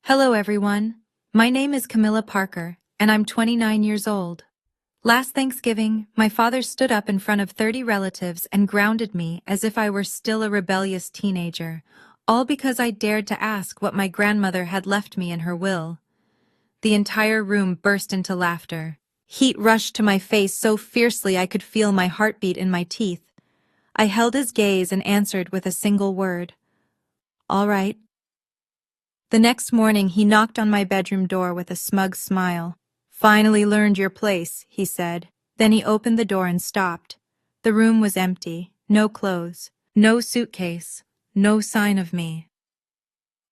Hello everyone. My name is Camilla Parker, and I'm 29 years old. Last Thanksgiving, my father stood up in front of 30 relatives and grounded me as if I were still a rebellious teenager, all because I dared to ask what my grandmother had left me in her will. The entire room burst into laughter. Heat rushed to my face so fiercely I could feel my heartbeat in my teeth. I held his gaze and answered with a single word. All right. The next morning, he knocked on my bedroom door with a smug smile. Finally learned your place, he said. Then he opened the door and stopped. The room was empty, no clothes, no suitcase, no sign of me.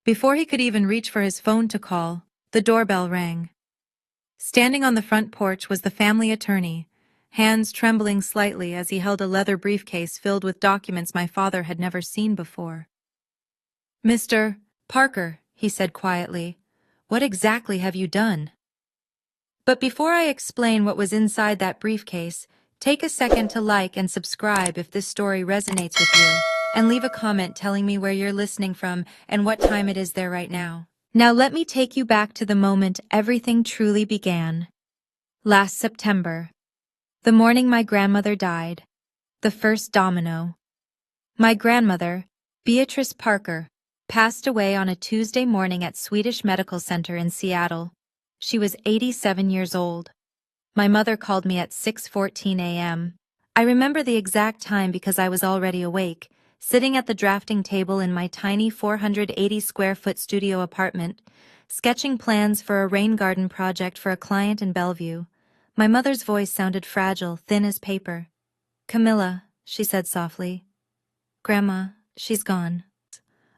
Before he could even reach for his phone to call, the doorbell rang. Standing on the front porch was the family attorney, hands trembling slightly as he held a leather briefcase filled with documents my father had never seen before. Mr. Parker, he said quietly, what exactly have you done? But before I explain what was inside that briefcase, take a second to like and subscribe if this story resonates with you, and leave a comment telling me where you're listening from and what time it is there right now. Now let me take you back to the moment everything truly began. Last September. The morning my grandmother died. The first domino. My grandmother, Beatrice Parker, passed away on a Tuesday morning at Swedish Medical Center in Seattle. She was 87 years old. My mother called me at 6:14 a.m. I remember the exact time because I was already awake, sitting at the drafting table in my tiny 480-square-foot studio apartment, sketching plans for a rain garden project for a client in Bellevue. My mother's voice sounded fragile, thin as paper. Camilla, she said softly. Grandma, she's gone.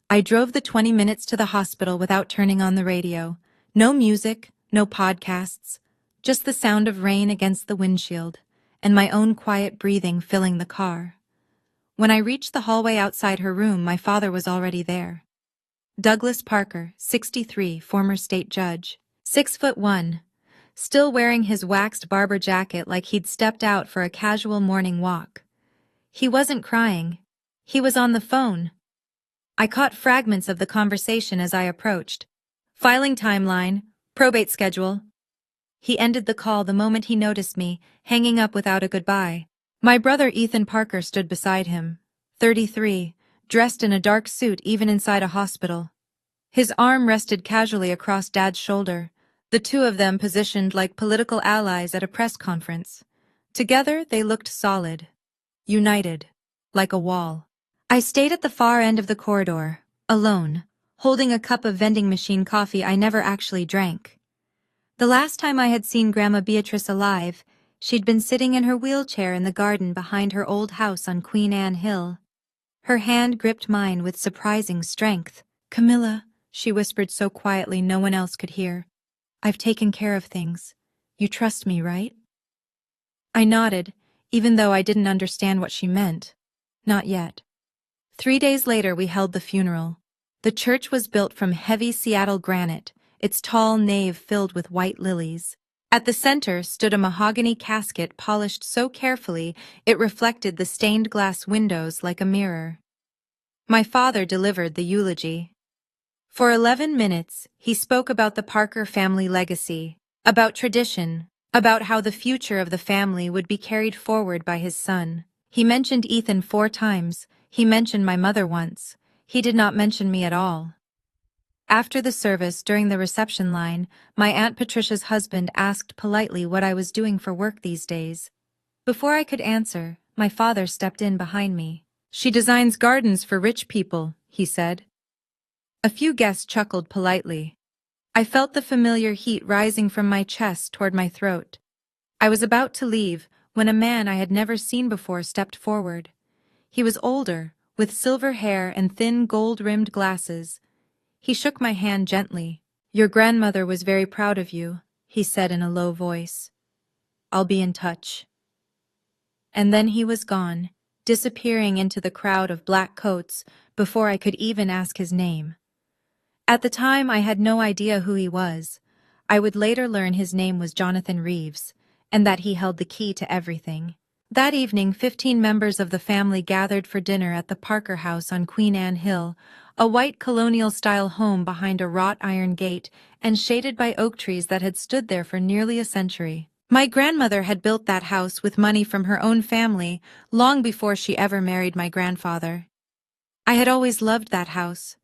I drove the 20 minutes to the hospital without turning on the radio. No music, no podcasts, just the sound of rain against the windshield, and my own quiet breathing filling the car. When I reached the hallway outside her room, my father was already there. Douglas Parker, 63, former state judge, 6'1", still wearing his waxed barber jacket like he'd stepped out for a casual morning walk. He wasn't crying. He was on the phone. I caught fragments of the conversation as I approached. Filing timeline, probate schedule. He ended the call the moment he noticed me, hanging up without a goodbye. My brother Ethan Parker stood beside him, 33, dressed in a dark suit even inside a hospital. His arm rested casually across Dad's shoulder, the two of them positioned like political allies at a press conference. Together they looked solid, united, like a wall. I stayed at the far end of the corridor, alone, holding a cup of vending machine coffee I never actually drank. The last time I had seen Grandma Beatrice alive, she'd been sitting in her wheelchair in the garden behind her old house on Queen Anne Hill. Her hand gripped mine with surprising strength. Camilla, she whispered so quietly no one else could hear. I've taken care of things. You trust me, right? I nodded, even though I didn't understand what she meant. Not yet. 3 days later, we held the funeral. The church was built from heavy Seattle granite, its tall nave filled with white lilies. At the center stood a mahogany casket polished so carefully it reflected the stained glass windows like a mirror. My father delivered the eulogy. For 11 minutes, he spoke about the Parker family legacy, about tradition, about how the future of the family would be carried forward by his son. He mentioned Ethan 4 times. He mentioned my mother once. He did not mention me at all. After the service, during the reception line, my Aunt Patricia's husband asked politely what I was doing for work these days. Before I could answer, my father stepped in behind me. She designs gardens for rich people, he said. A few guests chuckled politely. I felt the familiar heat rising from my chest toward my throat. I was about to leave when a man I had never seen before stepped forward. He was older, with silver hair and thin gold-rimmed glasses. He shook my hand gently. Your grandmother was very proud of you, he said in a low voice. I'll be in touch. And then he was gone, disappearing into the crowd of black coats before I could even ask his name. At the time, I had no idea who he was. I would later learn his name was Jonathan Reeves, and that he held the key to everything. That evening, 15 members of the family gathered for dinner at the Parker House on Queen Anne Hill, a white colonial-style home behind a wrought iron gate and shaded by oak trees that had stood there for nearly a century. My grandmother had built that house with money from her own family long before she ever married my grandfather. I had always loved that house.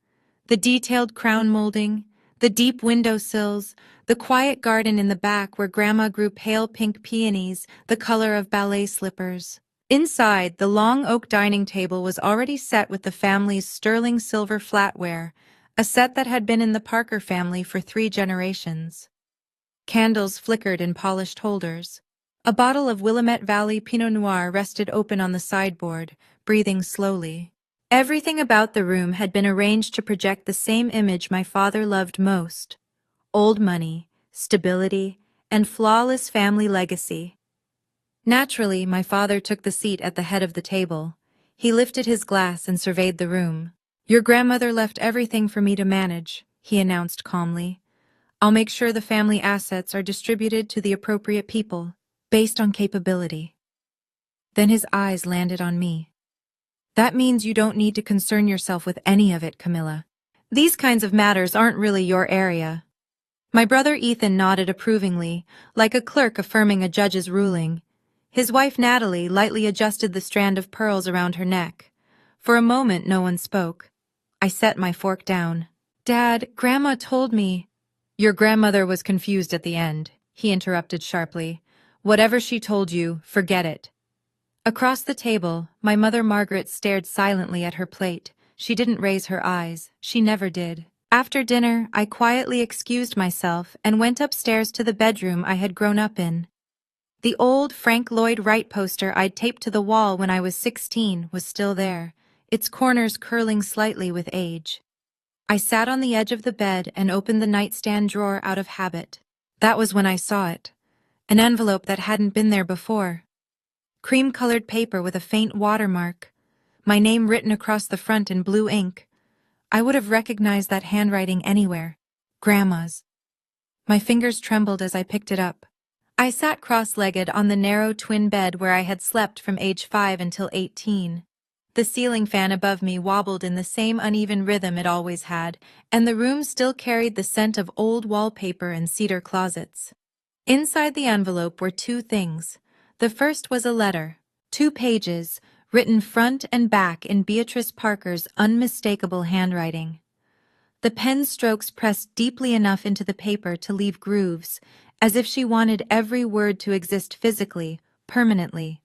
The detailed crown molding, the deep windowsills, the quiet garden in the back where Grandma grew pale pink peonies, the color of ballet slippers. Inside, the long oak dining table was already set with the family's sterling silver flatware, a set that had been in the Parker family for 3 generations. Candles flickered in polished holders. A bottle of Willamette Valley Pinot Noir rested open on the sideboard, breathing slowly. Everything about the room had been arranged to project the same image my father loved most: old money, stability, and flawless family legacy. Naturally, my father took the seat at the head of the table. He lifted his glass and surveyed the room. "Your grandmother left everything for me to manage," he announced calmly. "I'll make sure the family assets are distributed to the appropriate people, based on capability." Then his eyes landed on me. "That means you don't need to concern yourself with any of it, Camilla. These kinds of matters aren't really your area." My brother Ethan nodded approvingly, like a clerk affirming a judge's ruling. His wife Natalie lightly adjusted the strand of pearls around her neck. For a moment no one spoke. I set my fork down. "Dad, Grandma told me—" "Your grandmother was confused at the end," he interrupted sharply. "Whatever she told you, forget it." Across the table, my mother Margaret stared silently at her plate. She didn't raise her eyes. She never did. After dinner, I quietly excused myself and went upstairs to the bedroom I had grown up in. The old Frank Lloyd Wright poster I'd taped to the wall when I was 16 was still there, its corners curling slightly with age. I sat on the edge of the bed and opened the nightstand drawer out of habit. That was when I saw it. An envelope that hadn't been there before. Cream-colored paper with a faint watermark. My name written across the front in blue ink. I would have recognized that handwriting anywhere. Grandma's. My fingers trembled as I picked it up. I sat cross-legged on the narrow twin bed where I had slept from age 5 until 18. The ceiling fan above me wobbled in the same uneven rhythm it always had, and the room still carried the scent of old wallpaper and cedar closets. Inside the envelope were 2 things. The first was a letter, 2 pages, written front and back in Beatrice Parker's unmistakable handwriting. The pen strokes pressed deeply enough into the paper to leave grooves, as if she wanted every word to exist physically, permanently.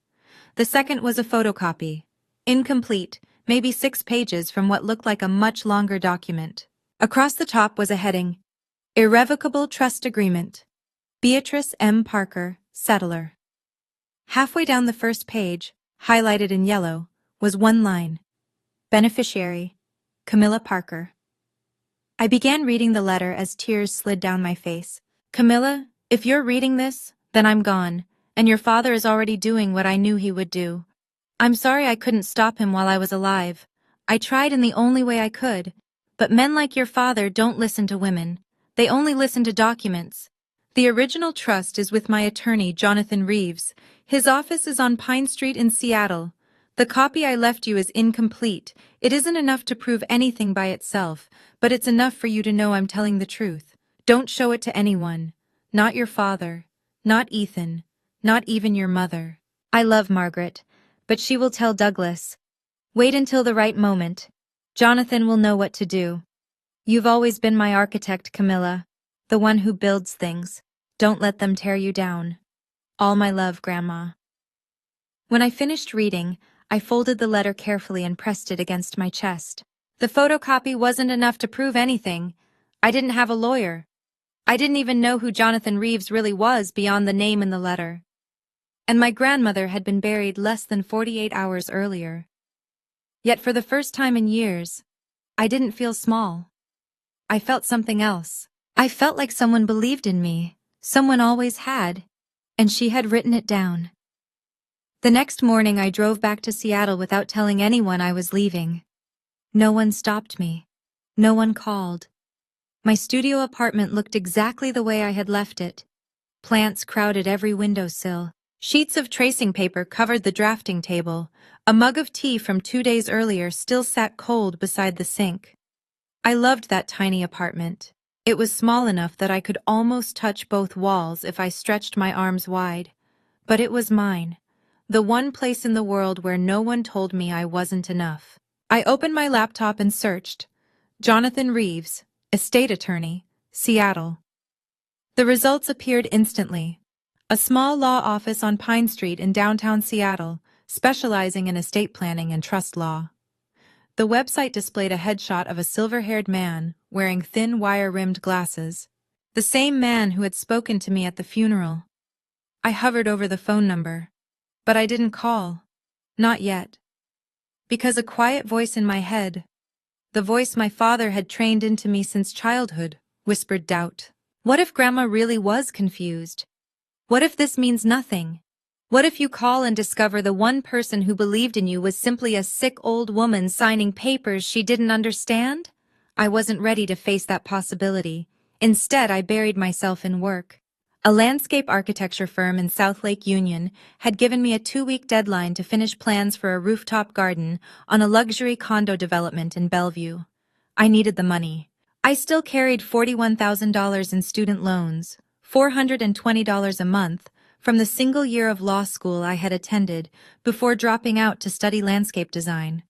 The second was a photocopy. Incomplete, maybe 6 pages from what looked like a much longer document. Across the top was a heading: Irrevocable Trust Agreement. Beatrice M. Parker, Settler. Halfway down the first page, highlighted in yellow, was 1 line: Beneficiary, Camilla Parker. I began reading the letter as tears slid down my face. "Camilla, if you're reading this, then I'm gone, and your father is already doing what I knew he would do. I'm sorry I couldn't stop him while I was alive. I tried in the only way I could, but men like your father don't listen to women. They only listen to documents. The original trust is with my attorney, Jonathan Reeves. His office is on Pine Street in Seattle. The copy I left you is incomplete. It isn't enough to prove anything by itself, but it's enough for you to know I'm telling the truth. Don't show it to anyone. Not your father. Not Ethan. Not even your mother. I love Margaret, but she will tell Douglas. Wait until the right moment. Jonathan will know what to do. You've always been my architect, Camilla, the one who builds things. Don't let them tear you down. All my love, Grandma." When I finished reading, I folded the letter carefully and pressed it against my chest. The photocopy wasn't enough to prove anything. I didn't have a lawyer. I didn't even know who Jonathan Reeves really was beyond the name in the letter. And my grandmother had been buried less than 48 hours earlier. Yet for the first time in years, I didn't feel small. I felt something else. I felt like someone believed in me. Someone always had. And she had written it down. The next morning I drove back to Seattle without telling anyone I was leaving. No one stopped me. No one called. My studio apartment looked exactly the way I had left it. Plants crowded every windowsill. Sheets of tracing paper covered the drafting table. A mug of tea from 2 days earlier still sat cold beside the sink. I loved that tiny apartment. It was small enough that I could almost touch both walls if I stretched my arms wide. But it was mine. The one place in the world where no one told me I wasn't enough. I opened my laptop and searched. Jonathan Reeves, estate attorney, Seattle. The results appeared instantly. A small law office on Pine Street in downtown Seattle, specializing in estate planning and trust law. The website displayed a headshot of a silver-haired man wearing thin wire-rimmed glasses. The same man who had spoken to me at the funeral. I hovered over the phone number. But I didn't call. Not yet. Because a quiet voice in my head, the voice my father had trained into me since childhood, whispered doubt. What if Grandma really was confused? What if this means nothing? What if you call and discover the one person who believed in you was simply a sick old woman signing papers she didn't understand? I wasn't ready to face that possibility. Instead, I buried myself in work. A landscape architecture firm in South Lake Union had given me a 2-week deadline to finish plans for a rooftop garden on a luxury condo development in Bellevue. I needed the money. I still carried $41,000 in student loans, $420 a month, from the single year of law school I had attended before dropping out to study landscape design.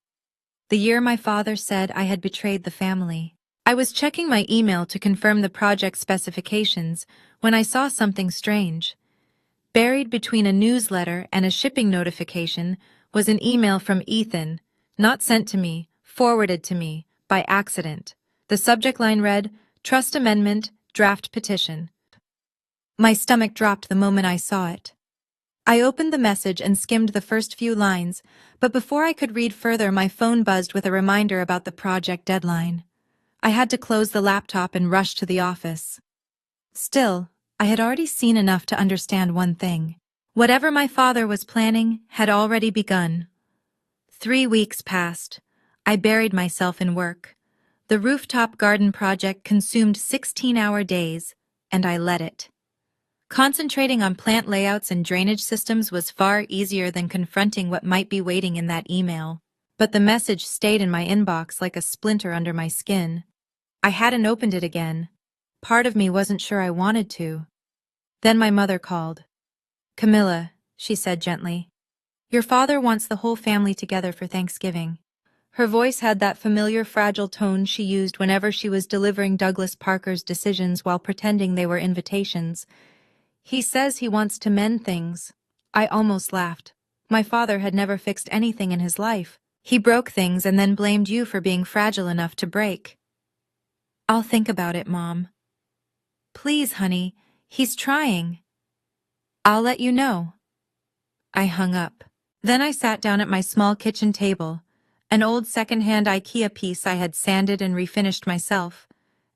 The year my father said I had betrayed the family. I was checking my email to confirm the project specifications when I saw something strange. Buried between a newsletter and a shipping notification was an email from Ethan, not sent to me, forwarded to me, by accident. The subject line read, "Trust Amendment, Draft Petition." My stomach dropped the moment I saw it. I opened the message and skimmed the first few lines, but before I could read further, my phone buzzed with a reminder about the project deadline. I had to close the laptop and rush to the office. Still, I had already seen enough to understand one thing. Whatever my father was planning had already begun. 3 weeks passed. I buried myself in work. The rooftop garden project consumed 16-hour days, and I let it. Concentrating on plant layouts and drainage systems was far easier than confronting what might be waiting in that email. But the message stayed in my inbox like a splinter under my skin. I hadn't opened it again. Part of me wasn't sure I wanted to. Then my mother called. "Camilla," she said gently. "Your father wants the whole family together for Thanksgiving." Her voice had that familiar fragile tone she used whenever she was delivering Douglas Parker's decisions while pretending they were invitations. "He says he wants to mend things." I almost laughed. My father had never fixed anything in his life. He broke things and then blamed you for being fragile enough to break. "I'll think about it, Mom." "Please, honey, he's trying." "I'll let you know." I hung up. Then I sat down at my small kitchen table, an old second-hand IKEA piece I had sanded and refinished myself,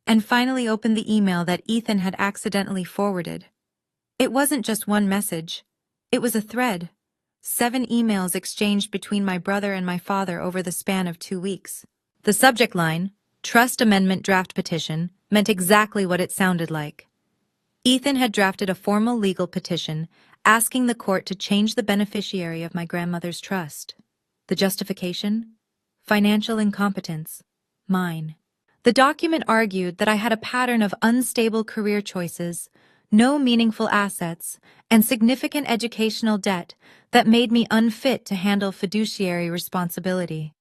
and finally opened the email that Ethan had accidentally forwarded. It wasn't just one message. It was a thread. 7 emails exchanged between my brother and my father over the span of 2 weeks. The subject line, "Trust Amendment Draft Petition," meant exactly what it sounded like. Ethan had drafted a formal legal petition asking the court to change the beneficiary of my grandmother's trust. The justification? Financial incompetence. Mine. The document argued that I had a pattern of unstable career choices, no meaningful assets, and significant educational debt that made me unfit to handle fiduciary responsibility.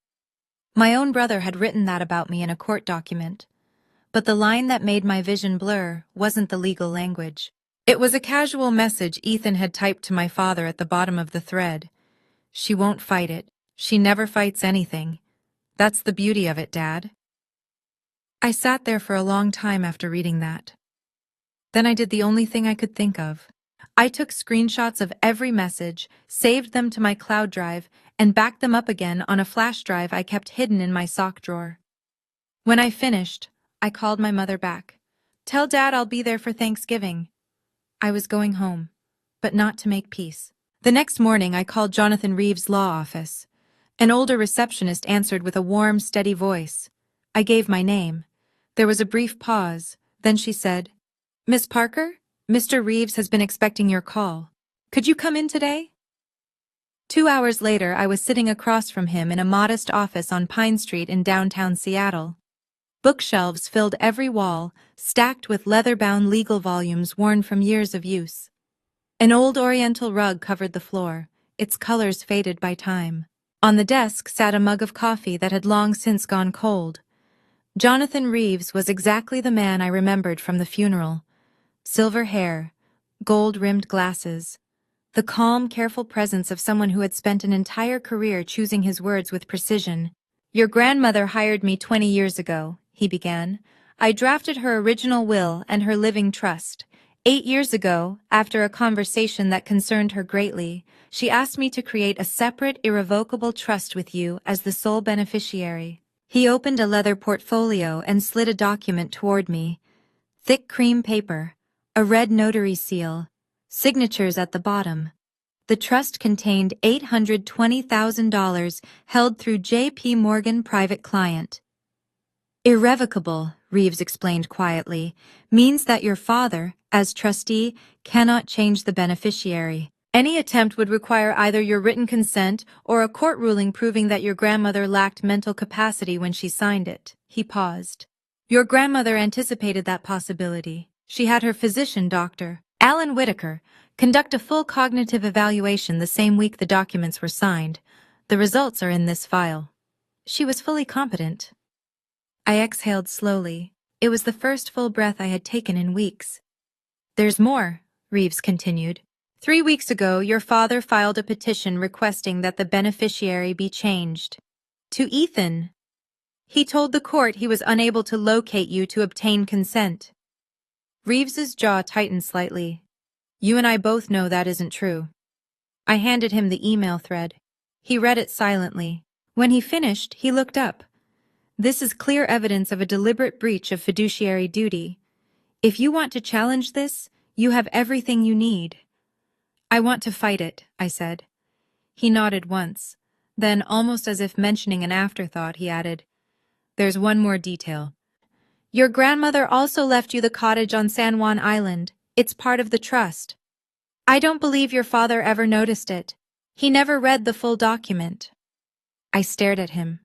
My own brother had written that about me in a court document. But the line that made my vision blur wasn't the legal language. It was a casual message Ethan had typed to my father at the bottom of the thread. "She won't fight it. She never fights anything. That's the beauty of it, Dad." I sat there for a long time after reading that. Then I did the only thing I could think of. I took screenshots of every message, saved them to my cloud drive, and backed them up again on a flash drive I kept hidden in my sock drawer. When I finished, I called my mother back. "Tell Dad I'll be there for Thanksgiving." I was going home, but not to make peace. The next morning, I called Jonathan Reeves' law office. An older receptionist answered with a warm, steady voice. I gave my name. There was a brief pause. Then she said, "Miss Parker, Mr. Reeves has been expecting your call." Could you come in today? 2 hours later, I was sitting across from him in a modest office on Pine Street in downtown Seattle. Bookshelves filled every wall, stacked with leather-bound legal volumes worn from years of use. An old oriental rug covered the floor, its colors faded by time. On the desk sat a mug of coffee that had long since gone cold. Jonathan Reeves was exactly the man I remembered from the funeral. Silver hair, gold-rimmed glasses, the calm, careful presence of someone who had spent an entire career choosing his words with precision. "Your grandmother hired me 20 years ago," he began. "I drafted her original will and her living trust. 8 years ago, after a conversation that concerned her greatly, she asked me to create a separate, irrevocable trust with you as the sole beneficiary." He opened a leather portfolio and slid a document toward me. Thick cream paper, a red notary seal, signatures at the bottom. The trust contained $820,000 held through J.P. Morgan Private Client. "Irrevocable," Reeves explained quietly, "means that your father, as trustee, cannot change the beneficiary. Any attempt would require either your written consent or a court ruling proving that your grandmother lacked mental capacity when she signed it." He paused. "Your grandmother anticipated that possibility. She had her physician, Dr. Alan Whitaker, conduct a full cognitive evaluation the same week the documents were signed. The results are in this file. She was fully competent." I exhaled slowly. It was the first full breath I had taken in weeks. "There's more," Reeves continued. "3 weeks ago, your father filed a petition requesting that the beneficiary be changed to Ethan. He told the court he was unable to locate you to obtain consent." Reeves's jaw tightened slightly. "You and I both know that isn't true." I handed him the email thread. He read it silently. When he finished, he looked up. "This is clear evidence of a deliberate breach of fiduciary duty. If you want to challenge this, you have everything you need." "I want to fight it," I said. He nodded once. Then, almost as if mentioning an afterthought, he added, "There's one more detail. Your grandmother also left you the cottage on San Juan Island. It's part of the trust. I don't believe your father ever noticed it. He never read the full document." I stared at him.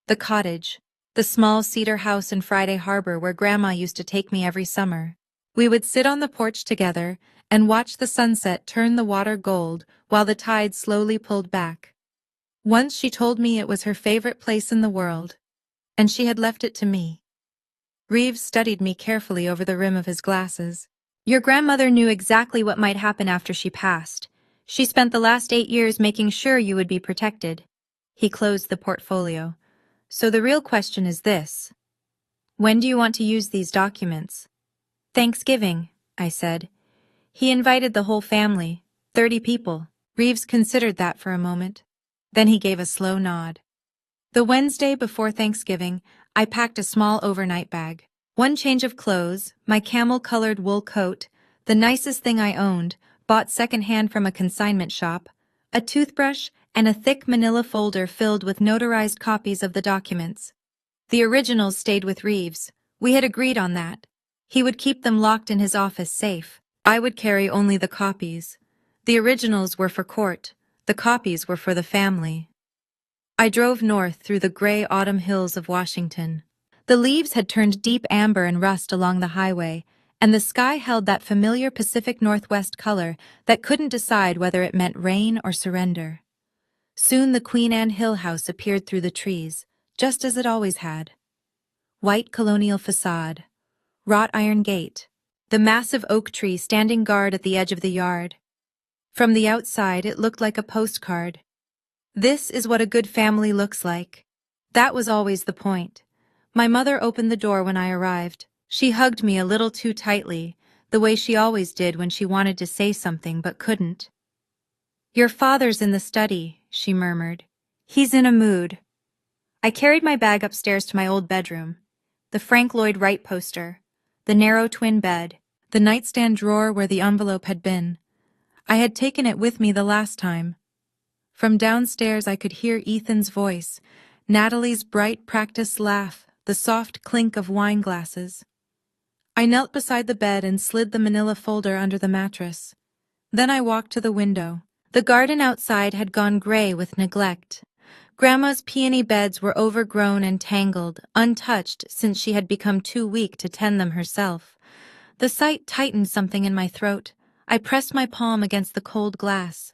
The cottage, the small cedar house in Friday Harbor where Grandma used to take me every summer. We would sit on the porch together and watch the sunset turn the water gold while the tide slowly pulled back. Once she told me it was her favorite place in the world, and she had left it to me. Reeves studied me carefully over the rim of his glasses. "Your grandmother knew exactly what might happen after she passed. She spent the last 8 years making sure you would be protected." He closed the portfolio. "So the real question is this. When do you want to use these documents?" "Thanksgiving," I said. "He invited the whole family, 30 people. Reeves considered that for a moment. Then he gave a slow nod. The Wednesday before Thanksgiving, I packed a small overnight bag. One change of clothes, my camel-colored wool coat, the nicest thing I owned, bought secondhand from a consignment shop, a toothbrush, and a thick manila folder filled with notarized copies of the documents. The originals stayed with Reeves. We had agreed on that. He would keep them locked in his office safe. I would carry only the copies. The originals were for court. The copies were for the family. I drove north through the gray autumn hills of Washington. The leaves had turned deep amber and rust along the highway, and the sky held that familiar Pacific Northwest color that couldn't decide whether it meant rain or surrender. Soon the Queen Anne Hill house appeared through the trees, just as it always had. White colonial facade, wrought iron gate, the massive oak tree standing guard at the edge of the yard. From the outside, it looked like a postcard. This is what a good family looks like. That was always the point. My mother opened the door when I arrived. She hugged me a little too tightly, the way she always did when she wanted to say something but couldn't. "Your father's in the study," she murmured. "He's in a mood." I carried my bag upstairs to my old bedroom. The Frank Lloyd Wright poster, the narrow twin bed, the nightstand drawer where the envelope had been. I had taken it with me the last time. From downstairs I could hear Ethan's voice, Natalie's bright practiced laugh, the soft clink of wine glasses. I knelt beside the bed and slid the manila folder under the mattress. Then I walked to the window. The garden outside had gone gray with neglect. Grandma's peony beds were overgrown and tangled, untouched since she had become too weak to tend them herself. The sight tightened something in my throat. I pressed my palm against the cold glass.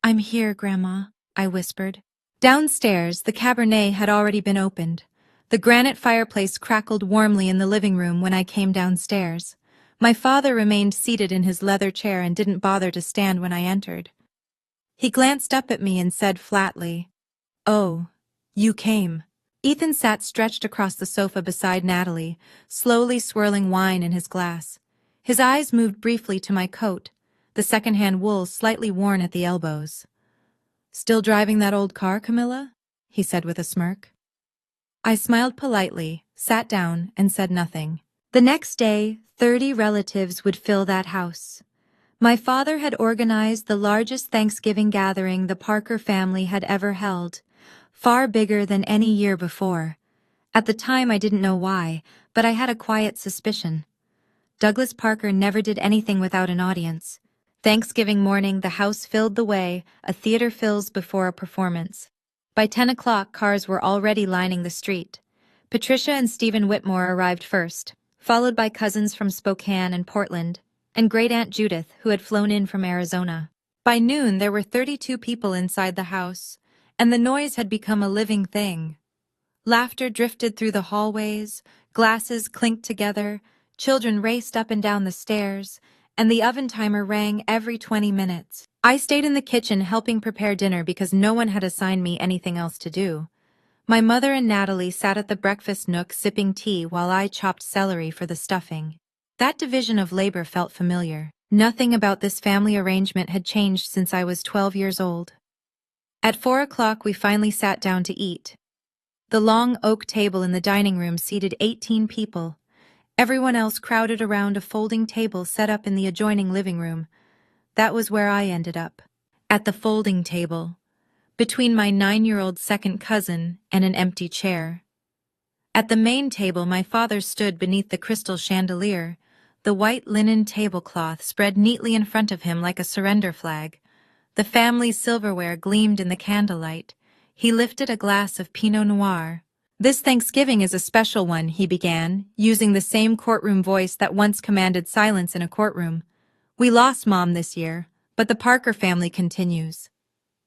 "I'm here, Grandma," I whispered. Downstairs, the Cabernet had already been opened. The granite fireplace crackled warmly in the living room when I came downstairs. My father remained seated in his leather chair and didn't bother to stand when I entered. He glanced up at me and said flatly, "Oh, you came." Ethan sat stretched across the sofa beside Natalie, slowly swirling wine in his glass. His eyes moved briefly to my coat, the second-hand wool slightly worn at the elbows. "Still driving that old car, Camilla?" he said with a smirk. I smiled politely, sat down, and said nothing. The next day, 30 relatives would fill that house. My father had organized the largest Thanksgiving gathering the Parker family had ever held, far bigger than any year before. At the time I didn't know why, but I had a quiet suspicion. Douglas Parker never did anything without an audience. Thanksgiving morning, the house filled the way a theater fills before a performance. By 10 o'clock, cars were already lining the street. Patricia and Stephen Whitmore arrived first, followed by cousins from Spokane and Portland, and Great-Aunt Judith, who had flown in from Arizona. By noon, there were 32 people inside the house, and the noise had become a living thing. Laughter drifted through the hallways, glasses clinked together, children raced up and down the stairs, and the oven timer rang every 20 minutes. I stayed in the kitchen helping prepare dinner because no one had assigned me anything else to do. My mother and Natalie sat at the breakfast nook sipping tea while I chopped celery for the stuffing. That division of labor felt familiar. Nothing about this family arrangement had changed since I was 12 years old. At 4 o'clock, we finally sat down to eat. The long oak table in the dining room seated 18 people. Everyone else crowded around a folding table set up in the adjoining living room. That was where I ended up. At the folding table, between my 9-year-old second cousin and an empty chair. At the main table, my father stood beneath the crystal chandelier, the white linen tablecloth spread neatly in front of him like a surrender flag. The family's silverware gleamed in the candlelight. He lifted a glass of Pinot Noir. "This Thanksgiving is a special one," he began, using the same courtroom voice that once commanded silence in a courtroom. "We lost Mom this year, but the Parker family continues.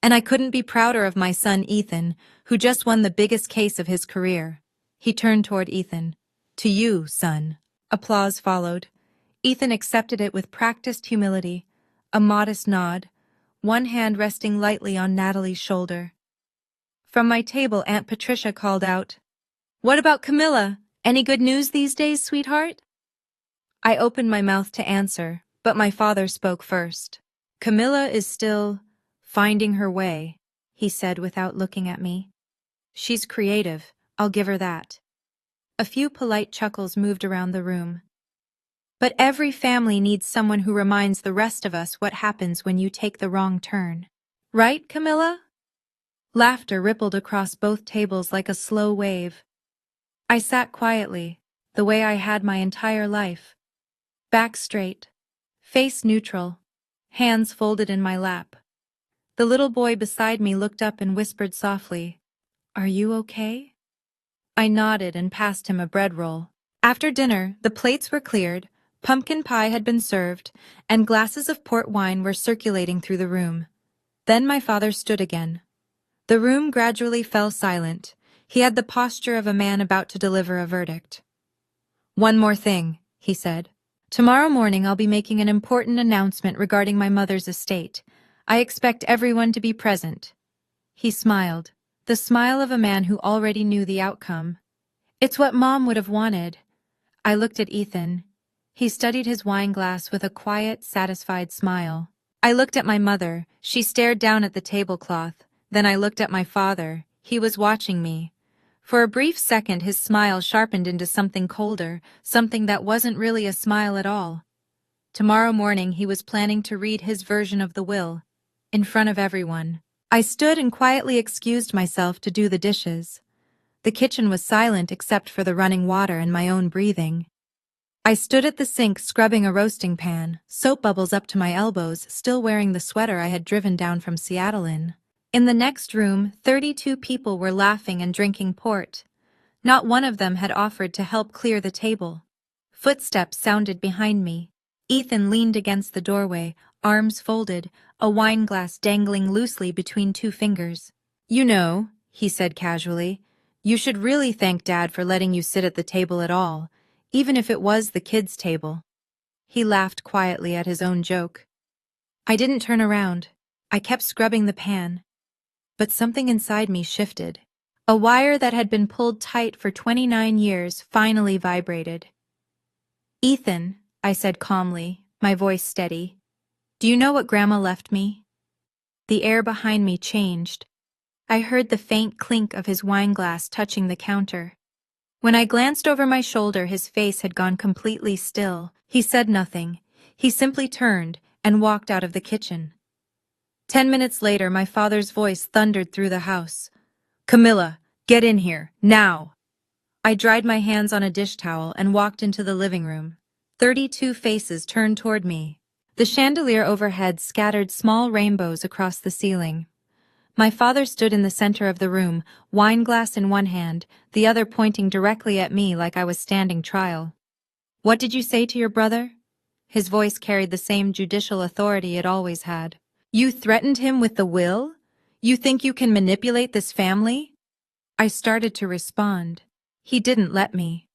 And I couldn't be prouder of my son Ethan, who just won the biggest case of his career." He turned toward Ethan. "To you, son." Applause followed. Ethan accepted it with practiced humility, a modest nod, one hand resting lightly on Natalie's shoulder. From my table, Aunt Patricia called out, "What about Camilla? Any good news these days, sweetheart?" I opened my mouth to answer, but my father spoke first. "Camilla is still finding her way," he said without looking at me. "She's creative, I'll give her that." A few polite chuckles moved around the room. "But every family needs someone who reminds the rest of us what happens when you take the wrong turn. Right, Camilla?" Laughter rippled across both tables like a slow wave. I sat quietly, the way I had my entire life. Back straight, face neutral, hands folded in my lap. The little boy beside me looked up and whispered softly, "Are you okay?" I nodded and passed him a bread roll. After dinner, the plates were cleared, pumpkin pie had been served, and glasses of port wine were circulating through the room. Then my father stood again. The room gradually fell silent. He had the posture of a man about to deliver a verdict. "One more thing," he said. "Tomorrow morning I'll be making an important announcement regarding my mother's estate. I expect everyone to be present." He smiled, the smile of a man who already knew the outcome. "It's what Mom would have wanted." I looked at Ethan. He studied his wine glass with a quiet, satisfied smile. I looked at my mother. She stared down at the tablecloth. Then I looked at my father. He was watching me. For a brief second, his smile sharpened into something colder, something that wasn't really a smile at all. Tomorrow morning, he was planning to read his version of the will, in front of everyone. I stood and quietly excused myself to do the dishes. The kitchen was silent except for the running water and my own breathing. I stood at the sink scrubbing a roasting pan, soap bubbles up to my elbows, still wearing the sweater I had driven down from Seattle in. In the next room, 32 people were laughing and drinking port. Not one of them had offered to help clear the table. Footsteps sounded behind me. Ethan leaned against the doorway, arms folded, a wine glass dangling loosely between two fingers. "You know," he said casually, "you should really thank Dad for letting you sit at the table at all, even if it was the kids' table." He laughed quietly at his own joke. I didn't turn around. I kept scrubbing the pan. But something inside me shifted. A wire that had been pulled tight for 29 years finally vibrated. "Ethan," I said calmly, my voice steady, "do you know what Grandma left me?" The air behind me changed. I heard the faint clink of his wineglass touching the counter. When I glanced over my shoulder, his face had gone completely still. He said nothing. He simply turned and walked out of the kitchen. 10 minutes later, my father's voice thundered through the house. "Camilla, get in here, now!" I dried my hands on a dish towel and walked into the living room. 32 faces turned toward me. The chandelier overhead scattered small rainbows across the ceiling. My father stood in the center of the room, wineglass in one hand, the other pointing directly at me like I was standing trial. "What did you say to your brother?" His voice carried the same judicial authority it always had. "You threatened him with the will? You think you can manipulate this family?" I started to respond. He didn't let me.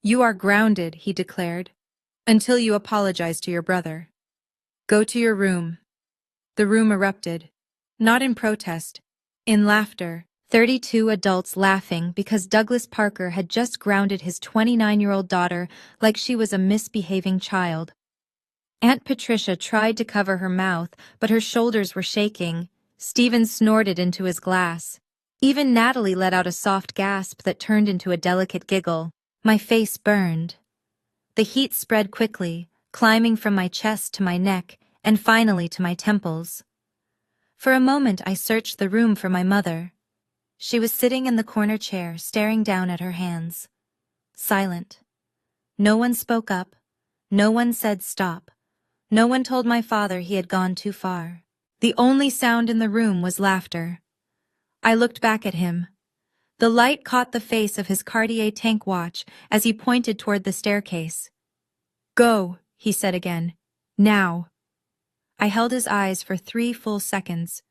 "You are grounded," he declared, "until you apologize to your brother. Go to your room." The room erupted. Not in protest, in laughter. 32 adults laughing because Douglas Parker had just grounded his 29-year-old daughter like she was a misbehaving child. Aunt Patricia tried to cover her mouth, but her shoulders were shaking. Stephen snorted into his glass. Even Natalie let out a soft gasp that turned into a delicate giggle. My face burned. The heat spread quickly, climbing from my chest to my neck, and finally to my temples. For a moment I searched the room for my mother. She was sitting in the corner chair, staring down at her hands. Silent. No one spoke up. No one said stop. No one told my father he had gone too far. The only sound in the room was laughter. I looked back at him. The light caught the face of his Cartier tank watch as he pointed toward the staircase. "Go," he said again. "Now." I held his eyes for 3 full seconds.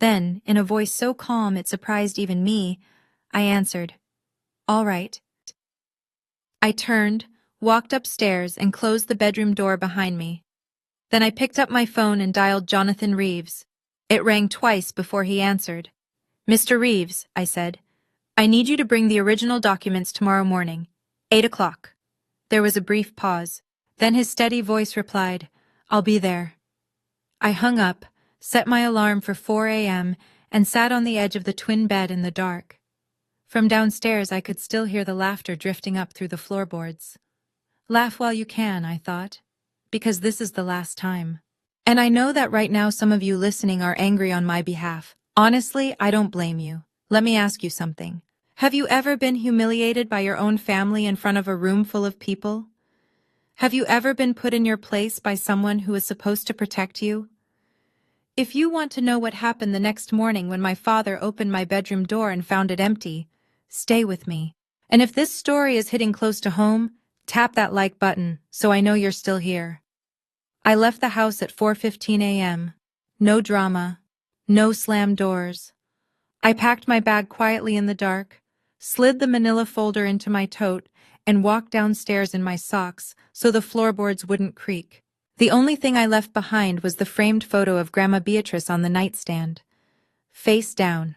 Then, in a voice so calm it surprised even me, I answered, "All right." I turned, walked upstairs, and closed the bedroom door behind me. Then I picked up my phone and dialed Jonathan Reeves. It rang twice before he answered. "Mr. Reeves," I said, "I need you to bring the original documents tomorrow morning, 8 o'clock. There was a brief pause. Then his steady voice replied, "I'll be there." I hung up, set my alarm for 4 a.m., and sat on the edge of the twin bed in the dark. From downstairs I could still hear the laughter drifting up through the floorboards. Laugh while you can, I thought, because this is the last time. And I know that right now some of you listening are angry on my behalf. Honestly, I don't blame you. Let me ask you something. Have you ever been humiliated by your own family in front of a room full of people? Have you ever been put in your place by someone who is supposed to protect you? If you want to know what happened the next morning when my father opened my bedroom door and found it empty, stay with me. And if this story is hitting close to home, tap that like button so I know you're still here. I left the house at 4:15 a.m. No drama, no slammed doors. I packed my bag quietly in the dark, slid the manila folder into my tote, and walked downstairs in my socks so the floorboards wouldn't creak. The only thing I left behind was the framed photo of Grandma Beatrice on the nightstand, face down.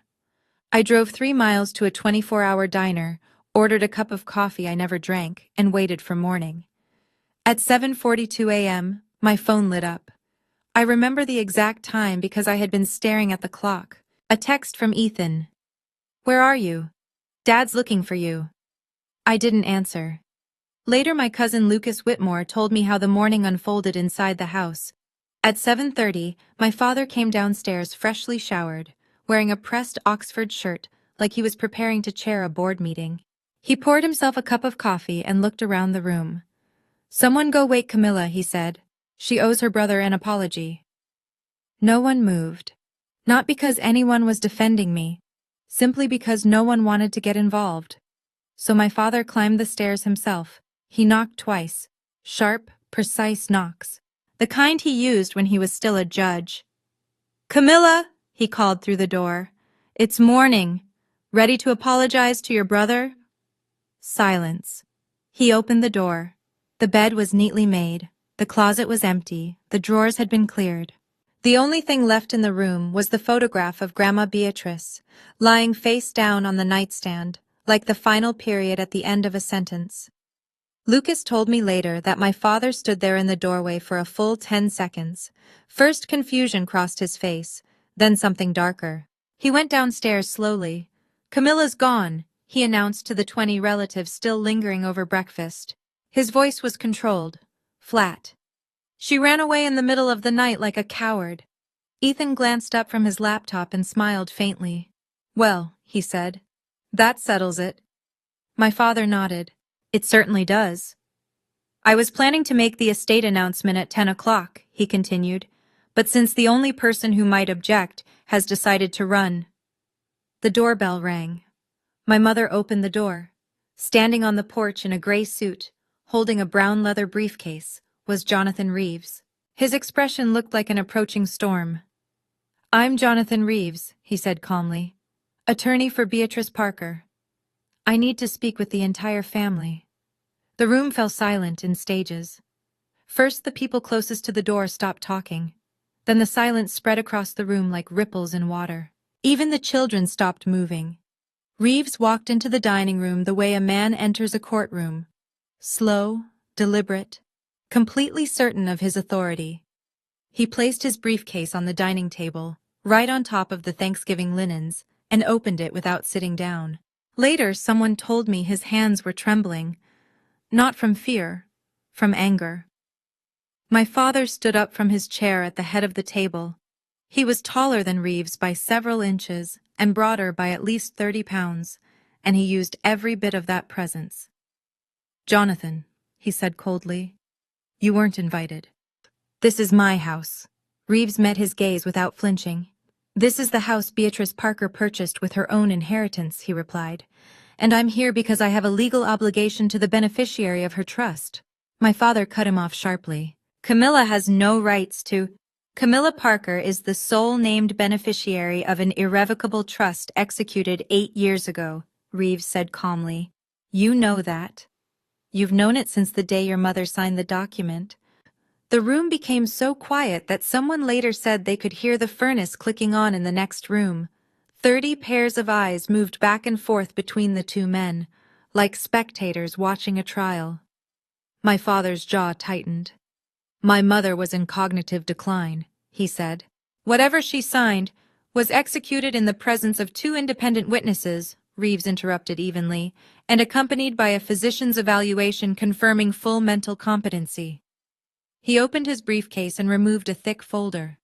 I drove 3 miles to a 24-hour diner, ordered a cup of coffee I never drank, and waited for morning. At 7:42 a.m., my phone lit up. I remember the exact time because I had been staring at the clock. A text from Ethan. "Where are you? Dad's looking for you." I didn't answer. Later, my cousin Lucas Whitmore told me how the morning unfolded inside the house. At 7:30, my father came downstairs freshly showered, wearing a pressed Oxford shirt like he was preparing to chair a board meeting. He poured himself a cup of coffee and looked around the room. "Someone go wake Camilla," he said. "She owes her brother an apology." No one moved. Not because anyone was defending me, simply because no one wanted to get involved. So my father climbed the stairs himself. He knocked twice. Sharp, precise knocks. The kind he used when he was still a judge. "Camilla," he called through the door. "It's morning. Ready to apologize to your brother?" Silence. He opened the door. The bed was neatly made. The closet was empty. The drawers had been cleared. The only thing left in the room was the photograph of Grandma Beatrice, lying face down on the nightstand, like the final period at the end of a sentence. Lucas told me later that my father stood there in the doorway for a full 10 seconds. First confusion crossed his face, then something darker. He went downstairs slowly. "Camilla's gone," he announced to the 20 relatives still lingering over breakfast. His voice was controlled, flat. "She ran away in the middle of the night like a coward." Ethan glanced up from his laptop and smiled faintly. "Well," he said, "that settles it." My father nodded. "It certainly does." "I was planning to make the estate announcement at 10 o'clock, he continued, "but since the only person who might object has decided to run." The doorbell rang. My mother opened the door. Standing on the porch in a gray suit, holding a brown leather briefcase, was Jonathan Reeves. His expression looked like an approaching storm. "I'm Jonathan Reeves," he said calmly, "attorney for Beatrice Parker. I need to speak with the entire family." The room fell silent in stages. First, the people closest to the door stopped talking. Then the silence spread across the room like ripples in water. Even the children stopped moving. Reeves walked into the dining room the way a man enters a courtroom. Slow, deliberate, completely certain of his authority. He placed his briefcase on the dining table, right on top of the Thanksgiving linens, and opened it without sitting down. Later, someone told me his hands were trembling. Not from fear, from anger. My father stood up from his chair at the head of the table. He was taller than Reeves by several inches and broader by at least 30 pounds, and he used every bit of that presence. "Jonathan," he said coldly, "you weren't invited. This is my house." Reeves met his gaze without flinching. "This is the house Beatrice Parker purchased with her own inheritance," he replied. "And I'm here because I have a legal obligation to the beneficiary of her trust." My father cut him off sharply. "Camilla has no rights to—" "Camilla Parker is the sole named beneficiary of an irrevocable trust executed 8 years ago," Reeves said calmly. "You know that. You've known it since the day your mother signed the document." The room became so quiet that someone later said they could hear the furnace clicking on in the next room. 30 pairs of eyes moved back and forth between the two men, like spectators watching a trial. My father's jaw tightened. "My mother was in cognitive decline," he said. "Whatever she signed was executed in the presence of 2 independent witnesses," Reeves interrupted evenly, "and accompanied by a physician's evaluation confirming full mental competency." He opened his briefcase and removed a thick folder.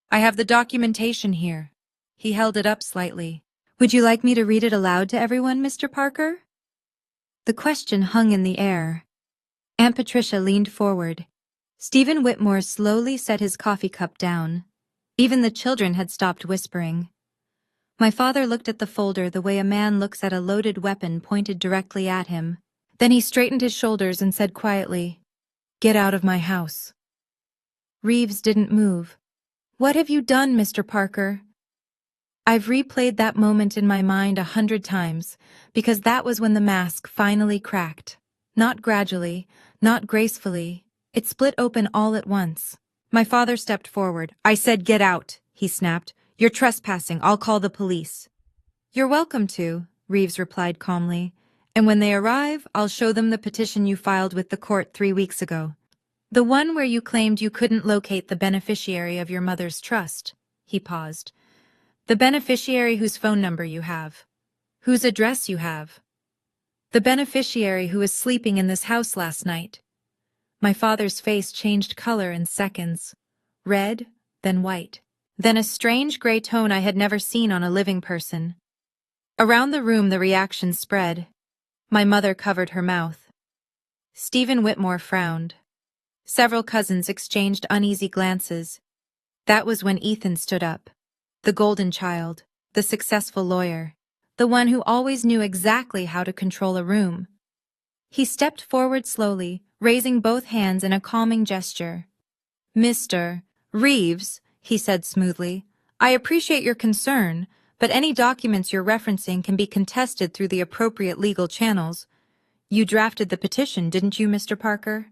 "I have the documentation here." He held it up slightly. "Would you like me to read it aloud to everyone, Mr. Parker?" The question hung in the air. Aunt Patricia leaned forward. Stephen Whitmore slowly set his coffee cup down. Even the children had stopped whispering. My father looked at the folder the way a man looks at a loaded weapon pointed directly at him. Then he straightened his shoulders and said quietly, "Get out of my house." Reeves didn't move. "What have you done, Mr. Parker?" I've replayed that moment in my mind 100 times, because that was when the mask finally cracked. Not gradually, not gracefully. It split open all at once. My father stepped forward. "I said get out," he snapped. "You're trespassing. I'll call the police." "You're welcome to," Reeves replied calmly. "And when they arrive, I'll show them the petition you filed with the court 3 weeks ago. The one where you claimed you couldn't locate the beneficiary of your mother's trust." He paused. "The beneficiary whose phone number you have. Whose address you have. The beneficiary who was sleeping in this house last night." My father's face changed color in seconds. Red, then white. Then a strange gray tone I had never seen on a living person. Around the room the reaction spread. My mother covered her mouth. Stephen Whitmore frowned. Several cousins exchanged uneasy glances. That was when Ethan stood up. The golden child, the successful lawyer, the one who always knew exactly how to control a room. He stepped forward slowly, raising both hands in a calming gesture. "Mr. Reeves," he said smoothly, "I appreciate your concern, but any documents you're referencing can be contested through the appropriate legal channels. You drafted the petition, didn't you, Mr. Parker?"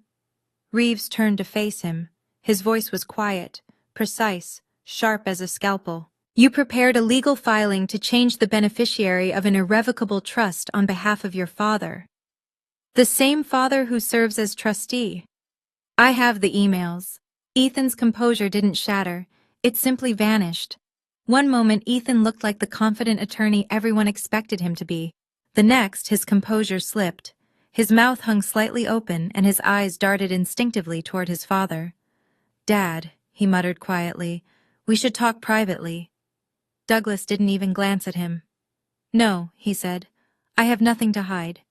Reeves turned to face him. His voice was quiet, precise, sharp as a scalpel. "You prepared a legal filing to change the beneficiary of an irrevocable trust on behalf of your father. The same father who serves as trustee. I have the emails." Ethan's composure didn't shatter. It simply vanished. One moment Ethan looked like the confident attorney everyone expected him to be. The next, his composure slipped. His mouth hung slightly open and his eyes darted instinctively toward his father. "Dad," he muttered quietly, "we should talk privately." Douglas didn't even glance at him. "No," he said, "I have nothing to hide."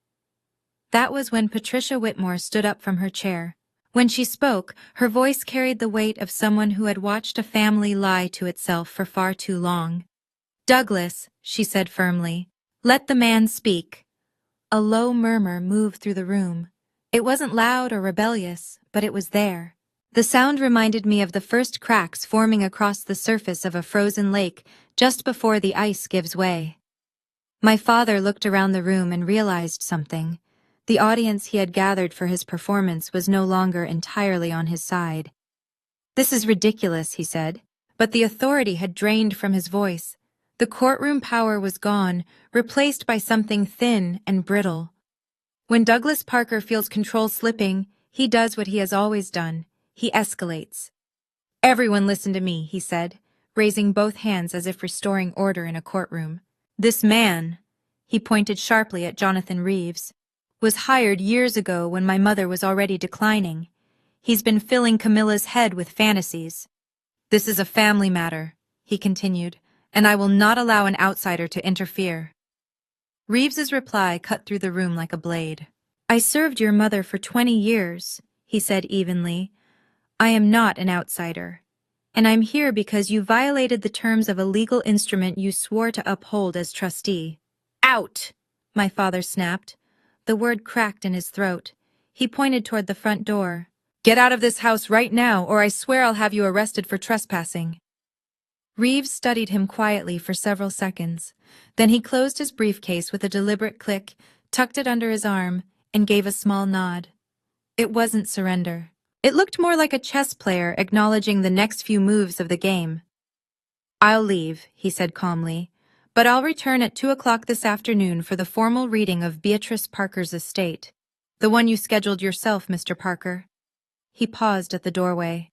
That was when Patricia Whitmore stood up from her chair. When she spoke, her voice carried the weight of someone who had watched a family lie to itself for far too long. "Douglas," she said firmly, "let the man speak." A low murmur moved through the room. It wasn't loud or rebellious, but it was there. The sound reminded me of the first cracks forming across the surface of a frozen lake just before the ice gives way. My father looked around the room and realized something. The audience he had gathered for his performance was no longer entirely on his side. "This is ridiculous," he said, but the authority had drained from his voice. The courtroom power was gone, replaced by something thin and brittle. When Douglas Parker feels control slipping, he does what he has always done. He escalates. "Everyone listen to me," he said, raising both hands as if restoring order in a courtroom. "This man," he pointed sharply at Jonathan Reeves, "was hired years ago when my mother was already declining. He's been filling Camilla's head with fantasies. This is a family matter," he continued, "and I will not allow an outsider to interfere." Reeves's reply cut through the room like a blade. "I served your mother for 20 years, he said evenly. "I am not an outsider. And I'm here because you violated the terms of a legal instrument you swore to uphold as trustee." "Out!" my father snapped. The word cracked in his throat. He pointed toward the front door. "Get out of this house right now, or I swear I'll have you arrested for trespassing." Reeves studied him quietly for several seconds. Then he closed his briefcase with a deliberate click, tucked it under his arm, and gave a small nod. It wasn't surrender. It looked more like a chess player acknowledging the next few moves of the game. "I'll leave," he said calmly, "but I'll return at 2 o'clock this afternoon for the formal reading of Beatrice Parker's estate. The one you scheduled yourself, Mr. Parker." He paused at the doorway.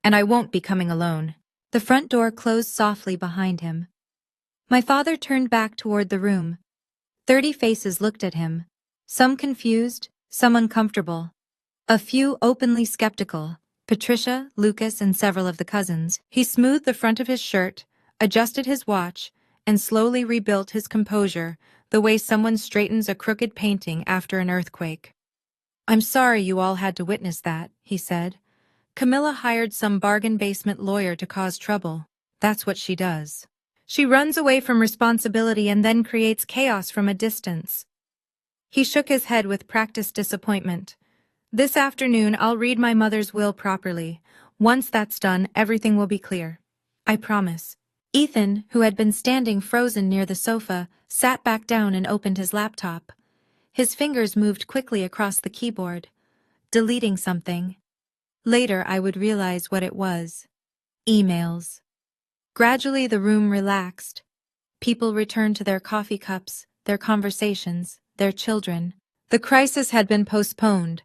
"And I won't be coming alone." The front door closed softly behind him. My father turned back toward the room. 30 faces looked at him, some confused, some uncomfortable. A few openly skeptical, Patricia, Lucas, and several of the cousins. He smoothed the front of his shirt, adjusted his watch, and slowly rebuilt his composure the way someone straightens a crooked painting after an earthquake. "I'm sorry you all had to witness that," he said. "Camilla hired some bargain basement lawyer to cause trouble. That's what she does. She runs away from responsibility and then creates chaos from a distance." He shook his head with practiced disappointment. "This afternoon I'll read my mother's will properly. Once that's done, everything will be clear. I promise." Ethan, who had been standing frozen near the sofa, sat back down and opened his laptop. His fingers moved quickly across the keyboard, deleting something. Later I would realize what it was. Emails. Gradually the room relaxed. People returned to their coffee cups, their conversations, their children. The crisis had been postponed.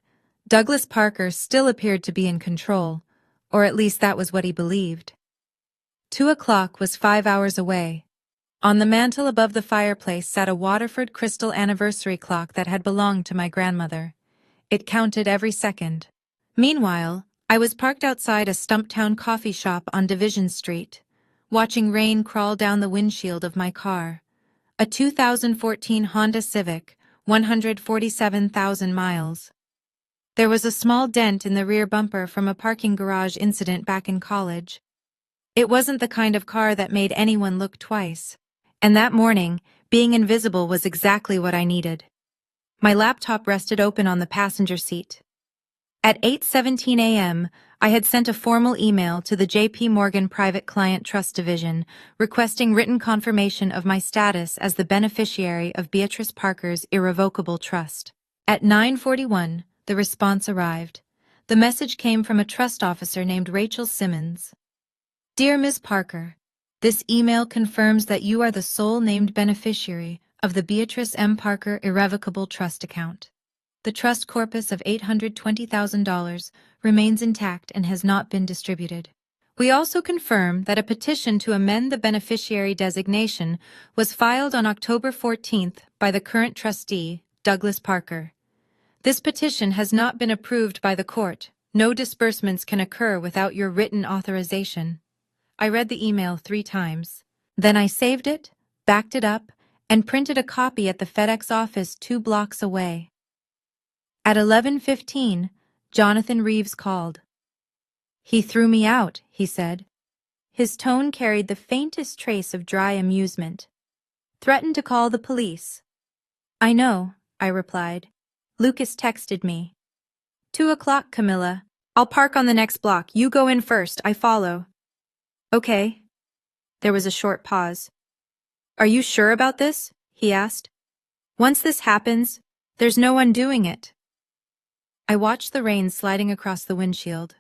Douglas Parker still appeared to be in control, or at least that was what he believed. 2 o'clock was 5 hours away. On the mantel above the fireplace sat a Waterford crystal anniversary clock that had belonged to my grandmother. It counted every second. Meanwhile, I was parked outside a Stumptown coffee shop on Division Street, watching rain crawl down the windshield of my car. A 2014 Honda Civic, 147,000 miles. There was a small dent in the rear bumper from a parking garage incident back in college. It wasn't the kind of car that made anyone look twice. And that morning, being invisible was exactly what I needed. My laptop rested open on the passenger seat. At 8:17 a.m., I had sent a formal email to the J.P. Morgan Private Client Trust Division requesting written confirmation of my status as the beneficiary of Beatrice Parker's irrevocable trust. At 9:41, the response arrived. The message came from a trust officer named Rachel Simmons. Dear Ms. Parker, this email confirms that you are the sole named beneficiary of the Beatrice M. Parker Irrevocable Trust account. The trust corpus of $820,000 remains intact and has not been distributed. We also confirm that a petition to amend the beneficiary designation was filed on October 14th by the current trustee, Douglas Parker. This petition has not been approved by the court. No disbursements can occur without your written authorization. I read the email 3 times. Then I saved it, backed it up, and printed a copy at the FedEx office 2 blocks away. At 11:15, Jonathan Reeves called. He threw me out, he said. His tone carried the faintest trace of dry amusement. Threatened to call the police. I know, I replied. Lucas texted me. 2:00, Camilla. I'll park on the next block. You go in first, I follow. Okay. There was a short pause. Are you sure about this? He asked. Once this happens, there's no undoing it. I watched the rain sliding across the windshield.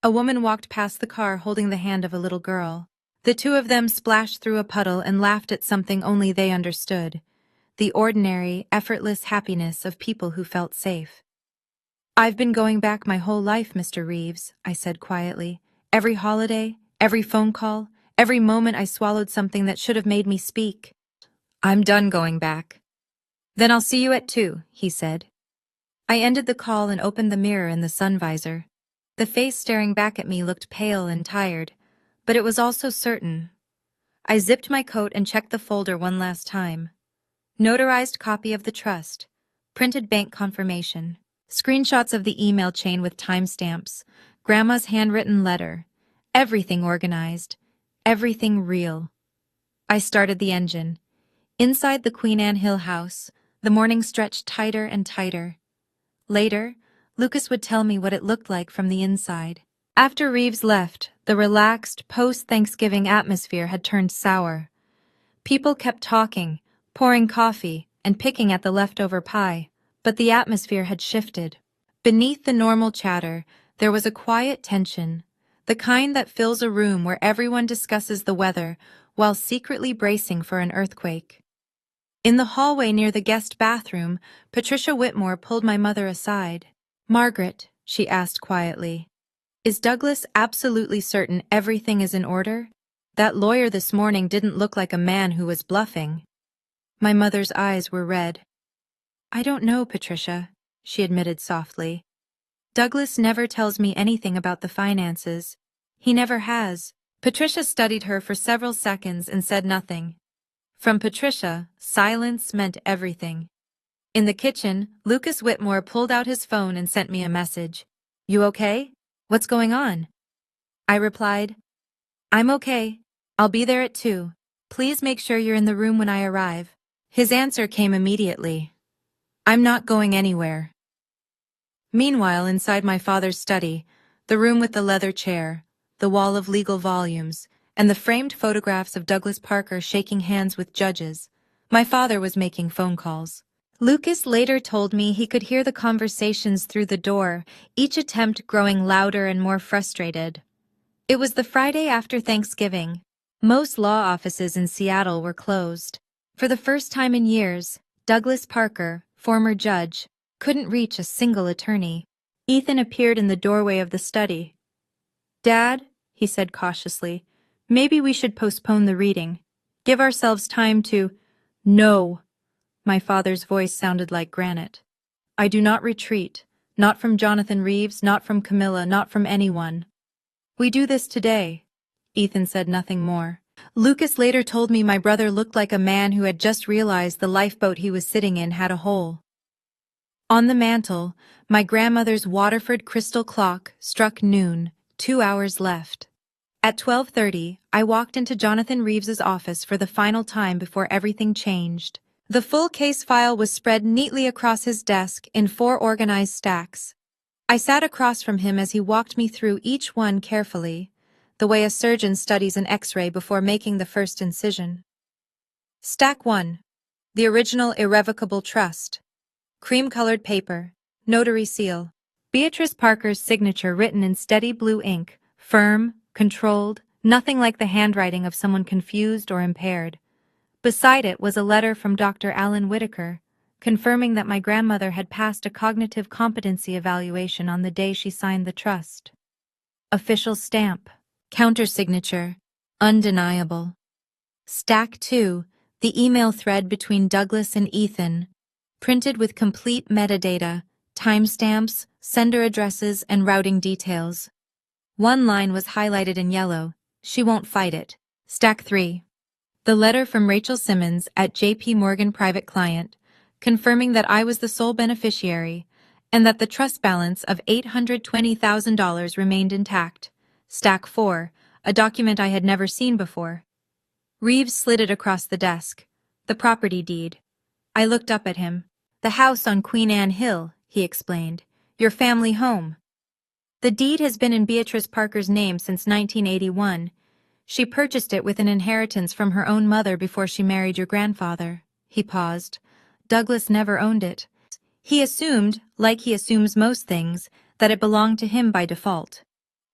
A woman walked past the car holding the hand of a little girl. The 2 of them splashed through a puddle and laughed at something only they understood. The ordinary, effortless happiness of people who felt safe. I've been going back my whole life, Mr. Reeves, I said quietly. Every holiday, every phone call, every moment I swallowed something that should have made me speak. I'm done going back. Then I'll see you at 2, he said. I ended the call and opened the mirror in the sun visor. The face staring back at me looked pale and tired, but it was also certain. I zipped my coat and checked the folder one last time. Notarized copy of the trust, printed bank confirmation, screenshots of the email chain with timestamps, Grandma's handwritten letter, everything organized, everything real. I started the engine. Inside the Queen Anne Hill house, the morning stretched tighter and tighter. Later, Lucas would tell me what it looked like from the inside. After Reeves left, the relaxed, post-Thanksgiving atmosphere had turned sour. People kept talking, pouring coffee, and picking at the leftover pie, but the atmosphere had shifted. Beneath the normal chatter, there was a quiet tension, the kind that fills a room where everyone discusses the weather while secretly bracing for an earthquake. In the hallway near the guest bathroom, Patricia Whitmore pulled my mother aside. Margaret, she asked quietly, is Douglas absolutely certain everything is in order? That lawyer this morning didn't look like a man who was bluffing. My mother's eyes were red. I don't know, Patricia, she admitted softly. Douglas never tells me anything about the finances. He never has. Patricia studied her for several seconds and said nothing. From Patricia, silence meant everything. In the kitchen, Lucas Whitmore pulled out his phone and sent me a message. You okay? What's going on? I replied, I'm okay. I'll be there at 2. Please make sure you're in the room when I arrive. His answer came immediately. I'm not going anywhere. Meanwhile, inside my father's study, the room with the leather chair, the wall of legal volumes, and the framed photographs of Douglas Parker shaking hands with judges, my father was making phone calls. Lucas later told me he could hear the conversations through the door, each attempt growing louder and more frustrated. It was the Friday after Thanksgiving. Most law offices in Seattle were closed. For the first time in years, Douglas Parker, former judge, couldn't reach a single attorney. Ethan appeared in the doorway of the study. Dad, he said cautiously, maybe we should postpone the reading. Give ourselves time to— No. My father's voice sounded like granite. I do not retreat. Not from Jonathan Reeves, not from Camilla, not from anyone. We do this today. Ethan said nothing more. Lucas later told me my brother looked like a man who had just realized the lifeboat he was sitting in had a hole. On the mantel, my grandmother's Waterford crystal clock struck noon, 2 hours left. At 12:30, I walked into Jonathan Reeves's office for the final time before everything changed. The full case file was spread neatly across his desk in 4 organized stacks. I sat across from him as he walked me through each one carefully, the way a surgeon studies an X-ray before making the first incision. Stack 1. The original irrevocable trust. Cream-colored paper. Notary seal. Beatrice Parker's signature written in steady blue ink, firm, controlled, nothing like the handwriting of someone confused or impaired. Beside it was a letter from Dr. Alan Whitaker, confirming that my grandmother had passed a cognitive competency evaluation on the day she signed the trust. Official stamp. Countersignature. Undeniable. Stack 2. The email thread between Douglas and Ethan, printed with complete metadata, timestamps, sender addresses, and routing details. One line was highlighted in yellow. She won't fight it. Stack 3. The letter from Rachel Simmons at J.P. Morgan Private Client, confirming that I was the sole beneficiary and that the trust balance of $820,000 remained intact. Stack 4. A document I had never seen before. Reeves slid it across the desk. The property deed. I looked up at him. The house on Queen Anne Hill, he explained. Your family home. The deed has been in Beatrice Parker's name since 1981. She purchased it with an inheritance from her own mother before she married your grandfather. He paused. Douglas never owned it. He assumed, like he assumes most things, that it belonged to him by default.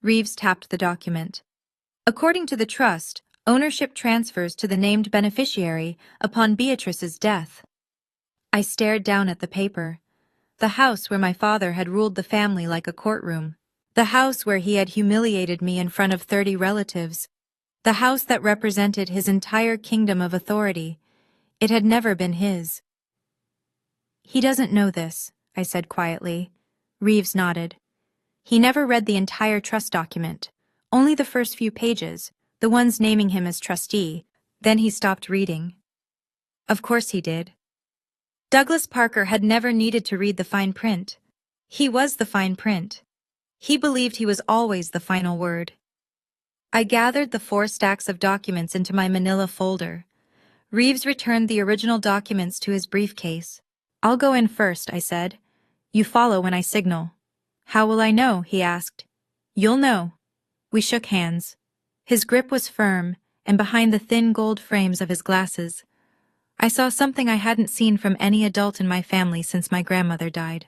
Reeves tapped the document. According to the trust, ownership transfers to the named beneficiary upon Beatrice's death. I stared down at the paper. The house where my father had ruled the family like a courtroom. The house where he had humiliated me in front of 30 relatives. The house that represented his entire kingdom of authority. It had never been his. He doesn't know this, I said quietly. Reeves nodded. He never read the entire trust document, only the first few pages, the ones naming him as trustee. Then he stopped reading. Of course he did. Douglas Parker had never needed to read the fine print. He was the fine print. He believed he was always the final word. I gathered the 4 stacks of documents into my manila folder. Reeves returned the original documents to his briefcase. I'll go in first, I said. You follow when I signal. How will I know? He asked. You'll know. We shook hands. His grip was firm, and behind the thin gold frames of his glasses, I saw something I hadn't seen from any adult in my family since my grandmother died.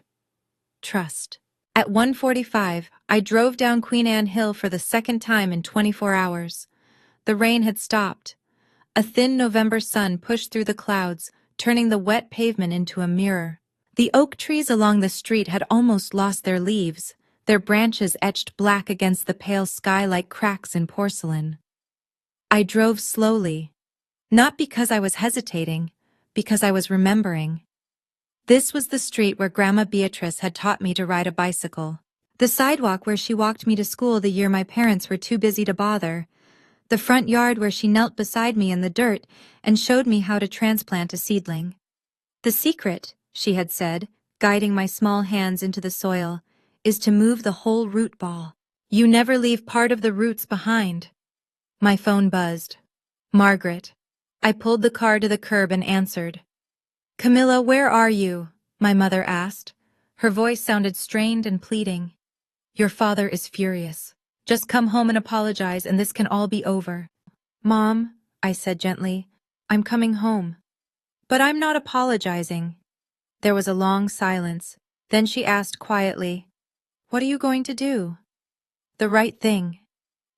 Trust. At 1:45, I drove down Queen Anne Hill for the second time in 24 hours. The rain had stopped. A thin November sun pushed through the clouds, turning the wet pavement into a mirror. The oak trees along the street had almost lost their leaves, their branches etched black against the pale sky like cracks in porcelain. I drove slowly, not because I was hesitating, because I was remembering. This was the street where Grandma Beatrice had taught me to ride a bicycle. The sidewalk where she walked me to school the year my parents were too busy to bother. The front yard where she knelt beside me in the dirt and showed me how to transplant a seedling. The secret, she had said, guiding my small hands into the soil, is to move the whole root ball. You never leave part of the roots behind. My phone buzzed. Margaret. I pulled the car to the curb and answered. Camilla, where are you? My mother asked. Her voice sounded strained and pleading. Your father is furious. Just come home and apologize and this can all be over. Mom, I said gently, I'm coming home. But I'm not apologizing. There was a long silence. Then she asked quietly, What are you going to do? The right thing.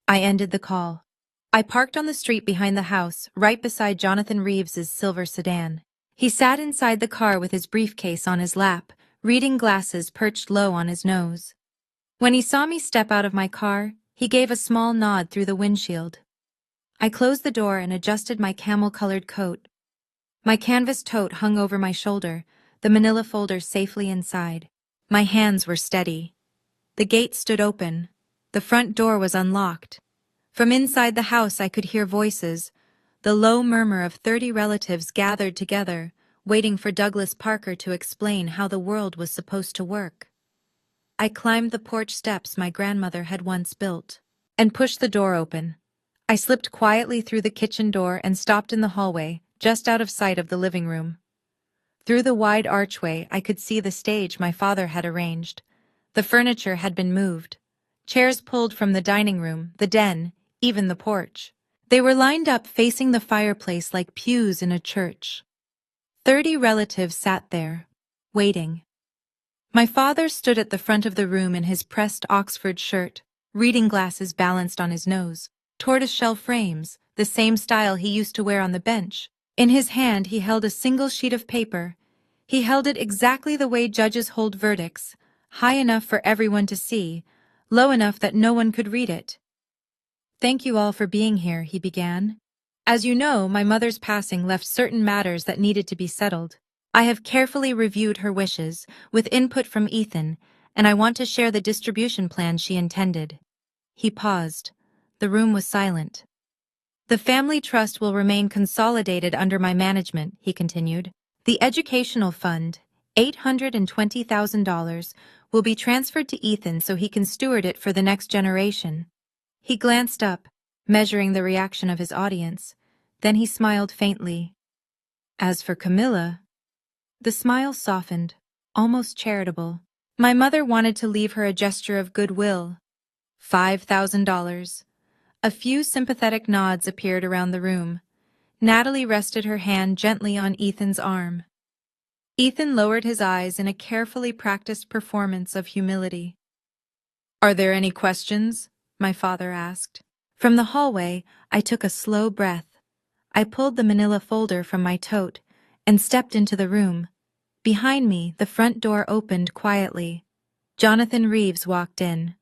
I ended the call. I parked on the street behind the house, right beside Jonathan Reeves's silver sedan. He sat inside the car with his briefcase on his lap, reading glasses perched low on his nose. When he saw me step out of my car, he gave a small nod through the windshield. I closed the door and adjusted my camel-colored coat. My canvas tote hung over my shoulder, the manila folder safely inside. My hands were steady. The gate stood open. The front door was unlocked. From inside the house I could hear voices, the low murmur of 30 relatives gathered together, waiting for Douglas Parker to explain how the world was supposed to work. I climbed the porch steps my grandmother had once built and pushed the door open. I slipped quietly through the kitchen door and stopped in the hallway, just out of sight of the living room. Through the wide archway, I could see the stage my father had arranged. The furniture had been moved. Chairs pulled from the dining room, the den, even the porch. They were lined up facing the fireplace like pews in a church. 30 relatives sat there, waiting. My father stood at the front of the room in his pressed Oxford shirt, reading glasses balanced on his nose, tortoiseshell frames, the same style he used to wear on the bench. In his hand he held a single sheet of paper. He held it exactly the way judges hold verdicts, high enough for everyone to see, low enough that no one could read it. "Thank you all for being here," he began. "As you know, my mother's passing left certain matters that needed to be settled. I have carefully reviewed her wishes, with input from Ethan, and I want to share the distribution plan she intended." He paused. The room was silent. "The family trust will remain consolidated under my management," he continued. "The educational fund, $820,000, will be transferred to Ethan so he can steward it for the next generation." He glanced up, measuring the reaction of his audience. Then he smiled faintly. "As for Camilla..." The smile softened, almost charitable. "My mother wanted to leave her a gesture of goodwill. $5,000. A few sympathetic nods appeared around the room. Natalie rested her hand gently on Ethan's arm. Ethan lowered his eyes in a carefully practiced performance of humility. "Are there any questions?" my father asked. From the hallway, I took a slow breath. I pulled the manila folder from my tote and stepped into the room. Behind me, the front door opened quietly. Jonathan Reeves walked in.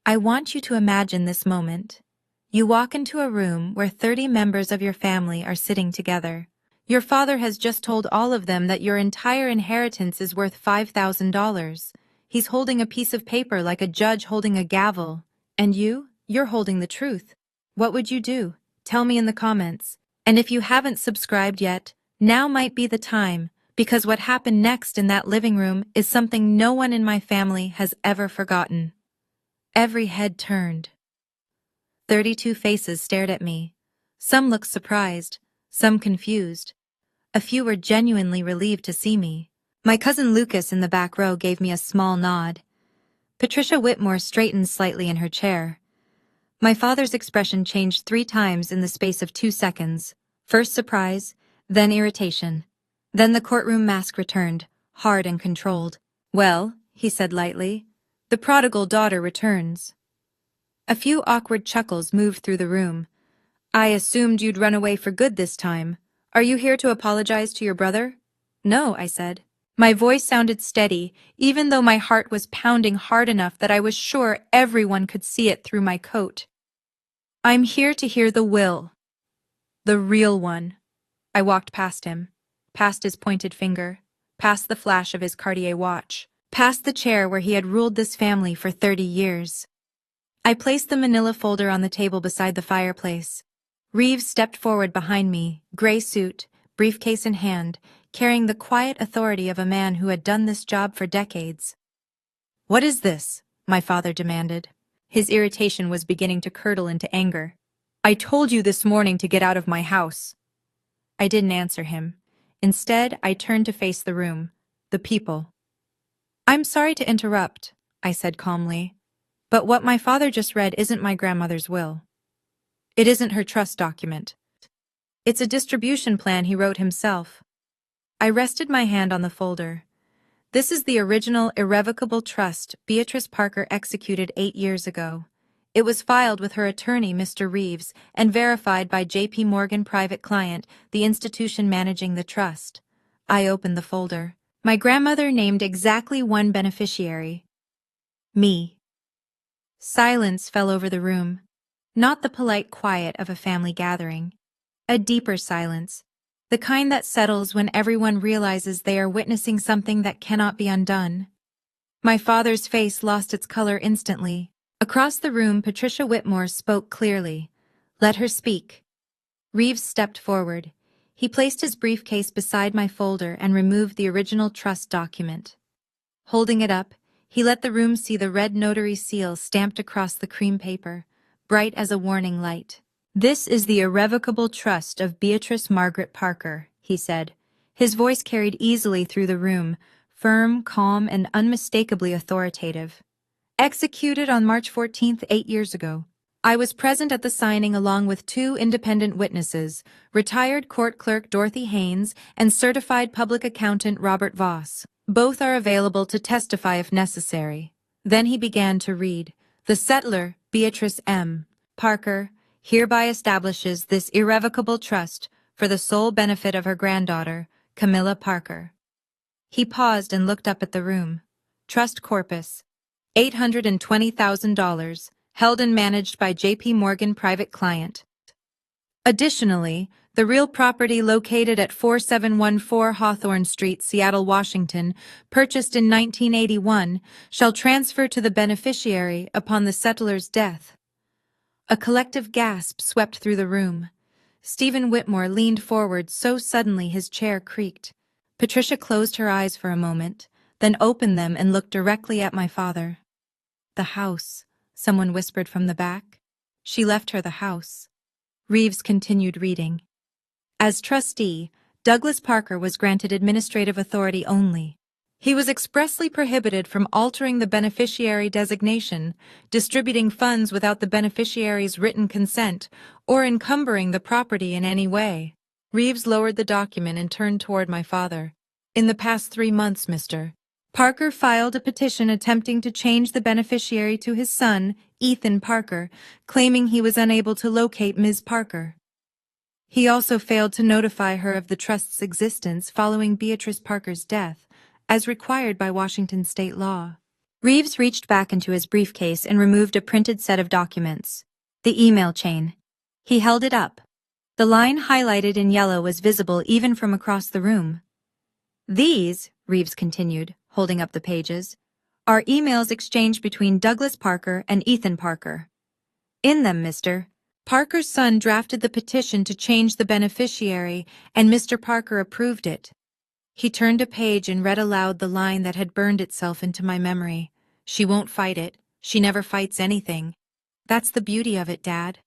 I want you to imagine this moment. You walk into a room where 30 members of your family are sitting together. Your father has just told all of them that your entire inheritance is worth $5,000. He's holding a piece of paper like a judge holding a gavel. And you're holding the truth. What would you do? Tell me in the comments. And if you haven't subscribed yet, now might be the time, because what happened next in that living room is something no one in my family has ever forgotten. Every head turned. 32 faces stared at me. Some looked surprised, some confused. A few were genuinely relieved to see me. My cousin Lucas in the back row gave me a small nod. Patricia Whitmore straightened slightly in her chair. My father's expression changed 3 times in the space of 2 seconds. First surprise, then irritation. Then the courtroom mask returned, hard and controlled. "Well," he said lightly, "the prodigal daughter returns." A few awkward chuckles moved through the room. "I assumed you'd run away for good this time. Are you here to apologize to your brother?" "No," I said. My voice sounded steady, even though my heart was pounding hard enough that I was sure everyone could see it through my coat. "I'm here to hear the will. The real one." I walked past him, past his pointed finger, past the flash of his Cartier watch, past the chair where he had ruled this family for 30 years. I placed the manila folder on the table beside the fireplace. Reeves stepped forward behind me, gray suit, briefcase in hand, carrying the quiet authority of a man who had done this job for decades. "What is this?" my father demanded. His irritation was beginning to curdle into anger. "I told you this morning to get out of my house." I didn't answer him. Instead, I turned to face the room, the people. "I'm sorry to interrupt," I said calmly, "but what my father just read isn't my grandmother's will. It isn't her trust document. It's a distribution plan he wrote himself." I rested my hand on the folder. "This is the original irrevocable trust Beatrice Parker executed 8 years ago. It was filed with her attorney, Mr. Reeves, and verified by J.P. Morgan Private Client, the institution managing the trust." I opened the folder. My grandmother named exactly one beneficiary. Me. Silence fell over the room. Not the polite quiet of a family gathering. A deeper silence. The kind that settles when everyone realizes they are witnessing something that cannot be undone. My father's face lost its color instantly. Across the room, Patricia Whitmore spoke clearly. "Let her speak." Reeves stepped forward. He placed his briefcase beside my folder and removed the original trust document. Holding it up, he let the room see the red notary seal stamped across the cream paper, bright as a warning light. "This is the irrevocable trust of Beatrice Margaret Parker," he said. His voice carried easily through the room, firm, calm, and unmistakably authoritative. "Executed on March 14th, 8 years ago. I was present at the signing along with 2 independent witnesses, retired court clerk Dorothy Haynes and certified public accountant Robert Voss. Both are available to testify if necessary." Then he began to read. "The settlor, Beatrice M. Parker, hereby establishes this irrevocable trust for the sole benefit of her granddaughter, Camilla Parker." He paused and looked up at the room. "Trust corpus, $820,000, held and managed by J.P. Morgan Private Client. Additionally, the real property located at 4714 Hawthorne Street, Seattle, Washington, purchased in 1981, shall transfer to the beneficiary upon the settlor's death." A collective gasp swept through the room. Stephen Whitmore leaned forward so suddenly his chair creaked. Patricia closed her eyes for a moment, then opened them and looked directly at my father. "The house," someone whispered from the back. "She left her the house." Reeves continued reading. "As trustee, Douglas Parker was granted administrative authority only. He was expressly prohibited from altering the beneficiary designation, distributing funds without the beneficiary's written consent, or encumbering the property in any way." Reeves lowered the document and turned toward my father. "In the past 3 months, Mr. Parker filed a petition attempting to change the beneficiary to his son, Ethan Parker, claiming he was unable to locate Ms. Parker. He also failed to notify her of the trust's existence following Beatrice Parker's death, as required by Washington state law." Reeves reached back into his briefcase and removed a printed set of documents. The email chain. He held it up. The line highlighted in yellow was visible even from across the room. "These," Reeves continued, holding up the pages, "are emails exchanged between Douglas Parker and Ethan Parker. In them, Mr. Parker's son drafted the petition to change the beneficiary, and Mr. Parker approved it." He turned a page and read aloud the line that had burned itself into my memory. "She won't fight it. She never fights anything. That's the beauty of it, Dad."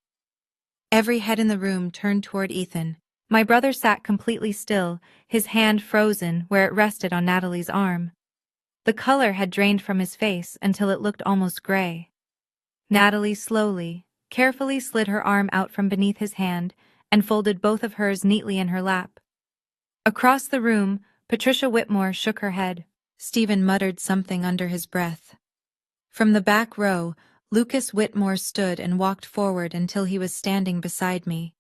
Every head in the room turned toward Ethan. My brother sat completely still, his hand frozen where it rested on Natalie's arm. The color had drained from his face until it looked almost gray. Natalie slowly, carefully slid her arm out from beneath his hand and folded both of hers neatly in her lap. Across the room, Patricia Whitmore shook her head. Stephen muttered something under his breath. From the back row, Lucas Whitmore stood and walked forward until he was standing beside me.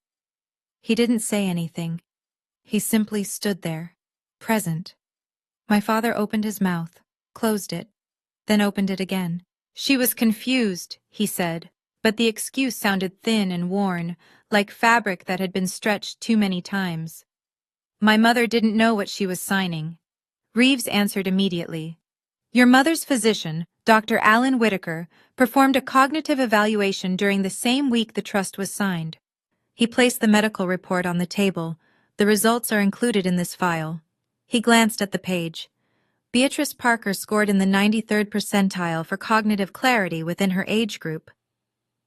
He didn't say anything. He simply stood there, present. My father opened his mouth, closed it, then opened it again. "She was confused," he said, but the excuse sounded thin and worn, like fabric that had been stretched too many times. "My mother didn't know what she was signing." Reeves answered immediately. "Your mother's physician, Dr. Alan Whitaker, performed a cognitive evaluation during the same week the trust was signed." He placed the medical report on the table. "The results are included in this file." He glanced at the page. Beatrice Parker scored in the 93rd percentile for cognitive clarity within her age group.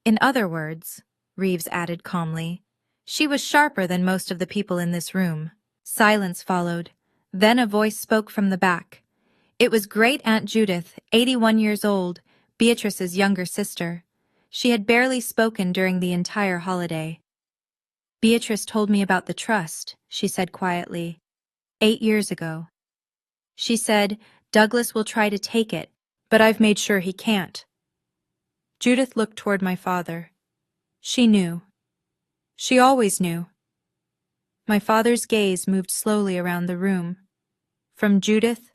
"In other words," Reeves added calmly, "she was sharper than most of the people in this room." Silence followed. Then a voice spoke from the back. It was Great-Aunt Judith, 81 years old, Beatrice's younger sister. She had barely spoken during the entire holiday. "Beatrice told me about the trust," she said quietly. 8 years ago. She said, "Douglas will try to take it, but I've made sure he can't." Judith looked toward my father. She knew. She always knew. My father's gaze moved slowly around the room. From Judith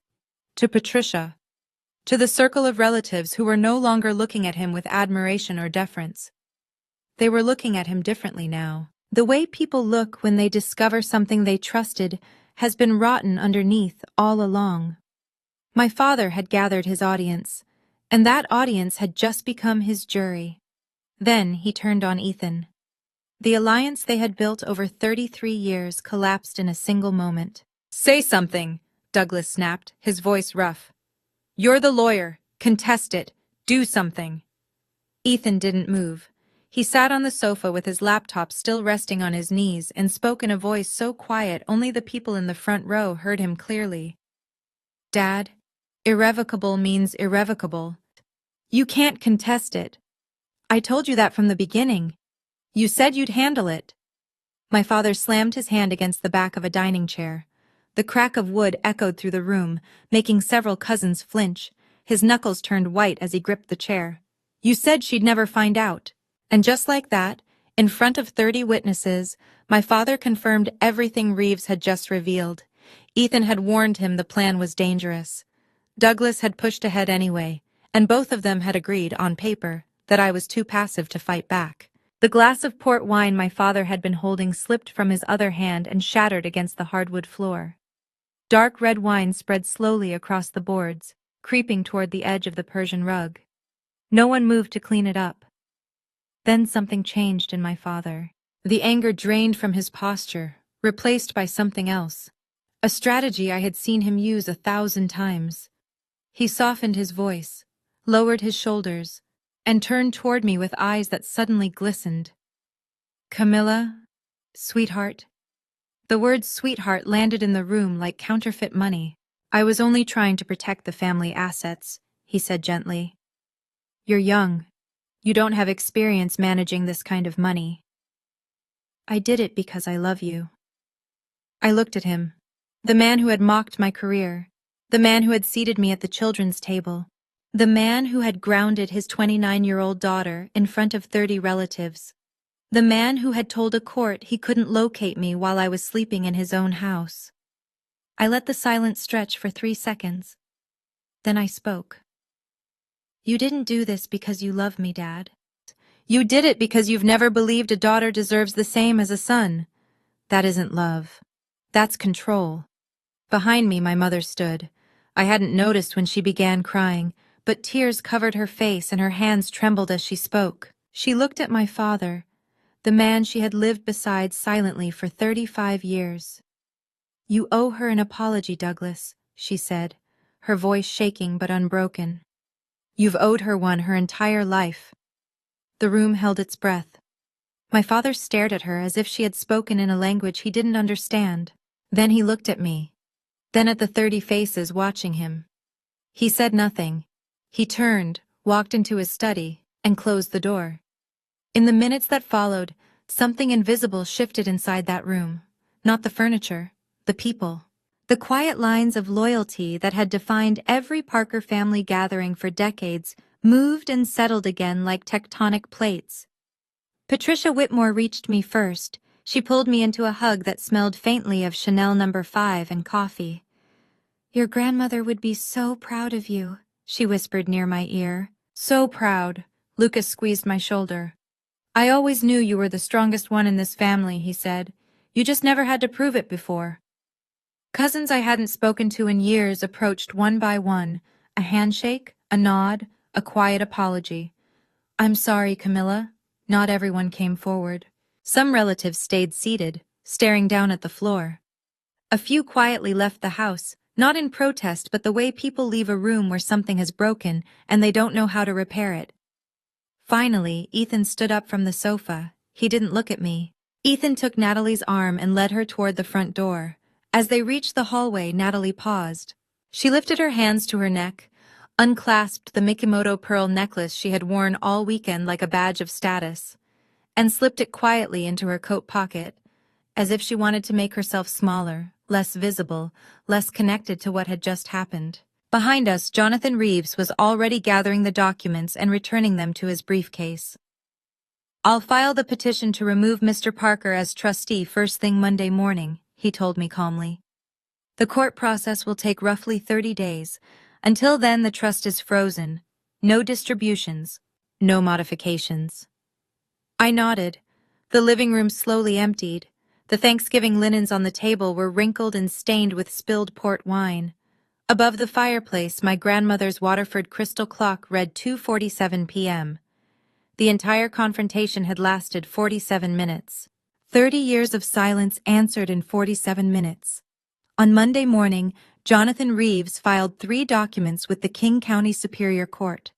to Patricia, to the circle of relatives who were no longer looking at him with admiration or deference. They were looking at him differently now. The way people look when they discover something they trusted has been rotten underneath all along. My father had gathered his audience, and that audience had just become his jury. Then he turned on Ethan. The alliance they had built over 33 years collapsed in a single moment. "Say something," Douglas snapped, his voice rough. "You're the lawyer. Contest it. Do something." Ethan didn't move. He sat on the sofa with his laptop still resting on his knees and spoke in a voice so quiet only the people in the front row heard him clearly. "Dad, irrevocable means irrevocable. You can't contest it. I told you that from the beginning. You said you'd handle it." My father slammed his hand against the back of a dining chair. The crack of wood echoed through the room, making several cousins flinch. His knuckles turned white as he gripped the chair. "You said she'd never find out." And just like that, in front of 30 witnesses, my father confirmed everything Reeves had just revealed. Ethan had warned him the plan was dangerous. Douglas had pushed ahead anyway, and both of them had agreed, on paper, that I was too passive to fight back. The glass of port wine my father had been holding slipped from his other hand and shattered against the hardwood floor. Dark red wine spread slowly across the boards, creeping toward the edge of the Persian rug. No one moved to clean it up. Then something changed in my father. The anger drained from his posture, replaced by something else. A strategy I had seen him use 1,000 times. He softened his voice, lowered his shoulders, and turned toward me with eyes that suddenly glistened. "Camilla, sweetheart." The word sweetheart landed in the room like counterfeit money. "I was only trying to protect the family assets," he said gently. "You're young. You don't have experience managing this kind of money." "I did it because I love you." I looked at him. The man who had mocked my career. The man who had seated me at the children's table. The man who had grounded his 29-year-old daughter in front of 30 relatives. The man who had told a court he couldn't locate me while I was sleeping in his own house. I let the silence stretch for 3 seconds. Then I spoke. "You didn't do this because you love me, Dad. You did it because you've never believed a daughter deserves the same as a son. That isn't love. That's control." Behind me, my mother stood. I hadn't noticed when she began crying, but tears covered her face and her hands trembled as she spoke. She looked at my father, the man she had lived beside silently for 35 years. "You owe her an apology, Douglas," she said, her voice shaking but unbroken. "You've owed her one her entire life." The room held its breath. My father stared at her as if she had spoken in a language he didn't understand. Then he looked at me. Then at the 30 faces watching him. He said nothing. He turned, walked into his study, and closed the door. In the minutes that followed, something invisible shifted inside that room. Not the furniture, the people. The quiet lines of loyalty that had defined every Parker family gathering for decades moved and settled again like tectonic plates. Patricia Whitmore reached me first. She pulled me into a hug that smelled faintly of Chanel No. 5 and coffee. "Your grandmother would be so proud of you," she whispered near my ear. "So proud." Lucas squeezed my shoulder. "I always knew you were the strongest one in this family," he said. "You just never had to prove it before." Cousins I hadn't spoken to in years approached one by one, a handshake, a nod, a quiet apology. "I'm sorry, Camilla." Not everyone came forward. Some relatives stayed seated, staring down at the floor. A few quietly left the house, not in protest but the way people leave a room where something has broken and they don't know how to repair it. Finally, Ethan stood up from the sofa. He didn't look at me. Ethan took Natalie's arm and led her toward the front door. As they reached the hallway, Natalie paused. She lifted her hands to her neck, unclasped the Mikimoto pearl necklace she had worn all weekend like a badge of status, and slipped it quietly into her coat pocket, as if she wanted to make herself smaller, less visible, less connected to what had just happened. Behind us, Jonathan Reeves was already gathering the documents and returning them to his briefcase. "I'll file the petition to remove Mr. Parker as trustee first thing Monday morning," he told me calmly. "The court process will take roughly 30 days. Until then, the trust is frozen. No distributions, no modifications." I nodded. The living room slowly emptied. The Thanksgiving linens on the table were wrinkled and stained with spilled port wine. Above the fireplace, my grandmother's Waterford crystal clock read 2:47 p.m. The entire confrontation had lasted 47 minutes. 30 years of silence answered in 47 minutes. On Monday morning, Jonathan Reeves filed 3 documents with the King County Superior Court.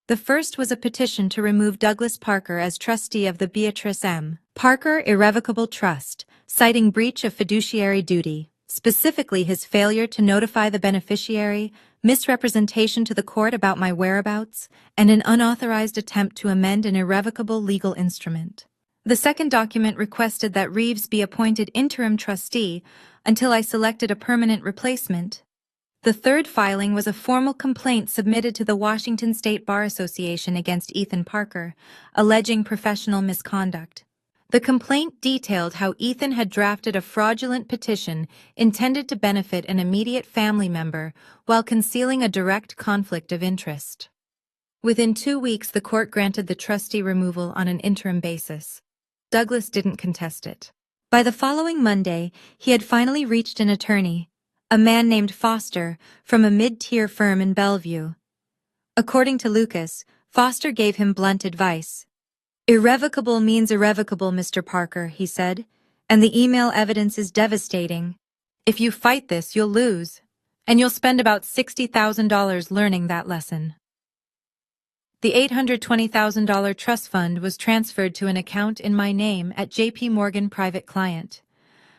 The first was a petition to remove Douglas Parker as trustee of the Beatrice M. Parker Irrevocable Trust, citing breach of fiduciary duty, specifically his failure to notify the beneficiary, misrepresentation to the court about my whereabouts, and an unauthorized attempt to amend an irrevocable legal instrument. The second document requested that Reeves be appointed interim trustee until I selected a permanent replacement. The third filing was a formal complaint submitted to the Washington State Bar Association against Ethan Parker, alleging professional misconduct. The complaint detailed how Ethan had drafted a fraudulent petition intended to benefit an immediate family member while concealing a direct conflict of interest. Within 2 weeks, the court granted the trustee removal on an interim basis. Douglas didn't contest it. By the following Monday, he had finally reached an attorney, a man named Foster, from a mid-tier firm in Bellevue. According to Lucas, Foster gave him blunt advice. "Irrevocable means irrevocable, Mr. Parker," he said, "and the email evidence is devastating. If you fight this, you'll lose, and you'll spend about $60,000 learning that lesson." The $820,000 trust fund was transferred to an account in my name at J.P. Morgan Private Client.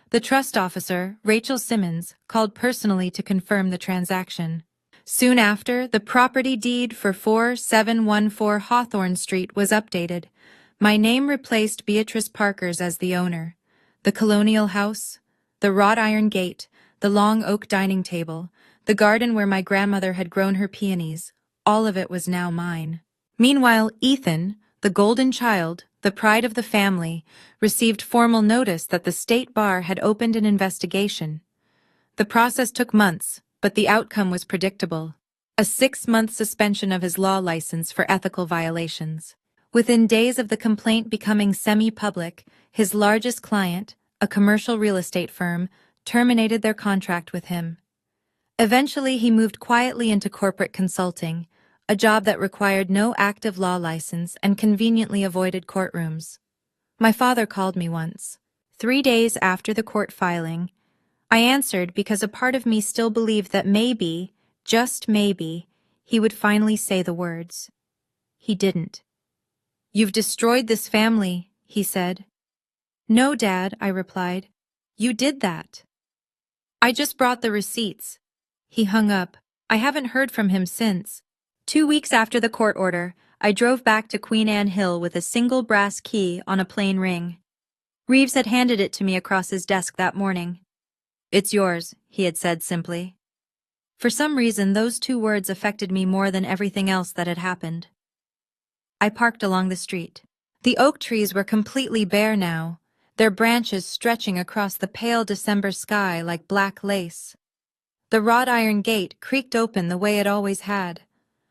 The trust officer, Rachel Simmons, called personally to confirm the transaction. Soon after, the property deed for 4714 Hawthorne Street was updated. My name replaced Beatrice Parker's as the owner. The colonial house, the wrought iron gate, the long oak dining table, the garden where my grandmother had grown her peonies, all of it was now mine. Meanwhile, Ethan, the golden child, the pride of the family, received formal notice that the state bar had opened an investigation. The process took months, but the outcome was predictable: a 6-month suspension of his law license for ethical violations. Within days of the complaint becoming semi-public, his largest client, a commercial real estate firm, terminated their contract with him. Eventually, he moved quietly into corporate consulting, a job that required no active law license and conveniently avoided courtrooms. My father called me once. 3 days after the court filing, I answered because a part of me still believed that maybe, just maybe, he would finally say the words. He didn't. "You've destroyed this family," he said. "No, Dad," I replied. "You did that. I just brought the receipts." He hung up. I haven't heard from him since. 2 weeks after the court order, I drove back to Queen Anne Hill with a single brass key on a plain ring. Reeves had handed it to me across his desk that morning. "It's yours," he had said simply. For some reason, those 2 words affected me more than everything else that had happened. I parked along the street. The oak trees were completely bare now, their branches stretching across the pale December sky like black lace. The wrought iron gate creaked open the way it always had.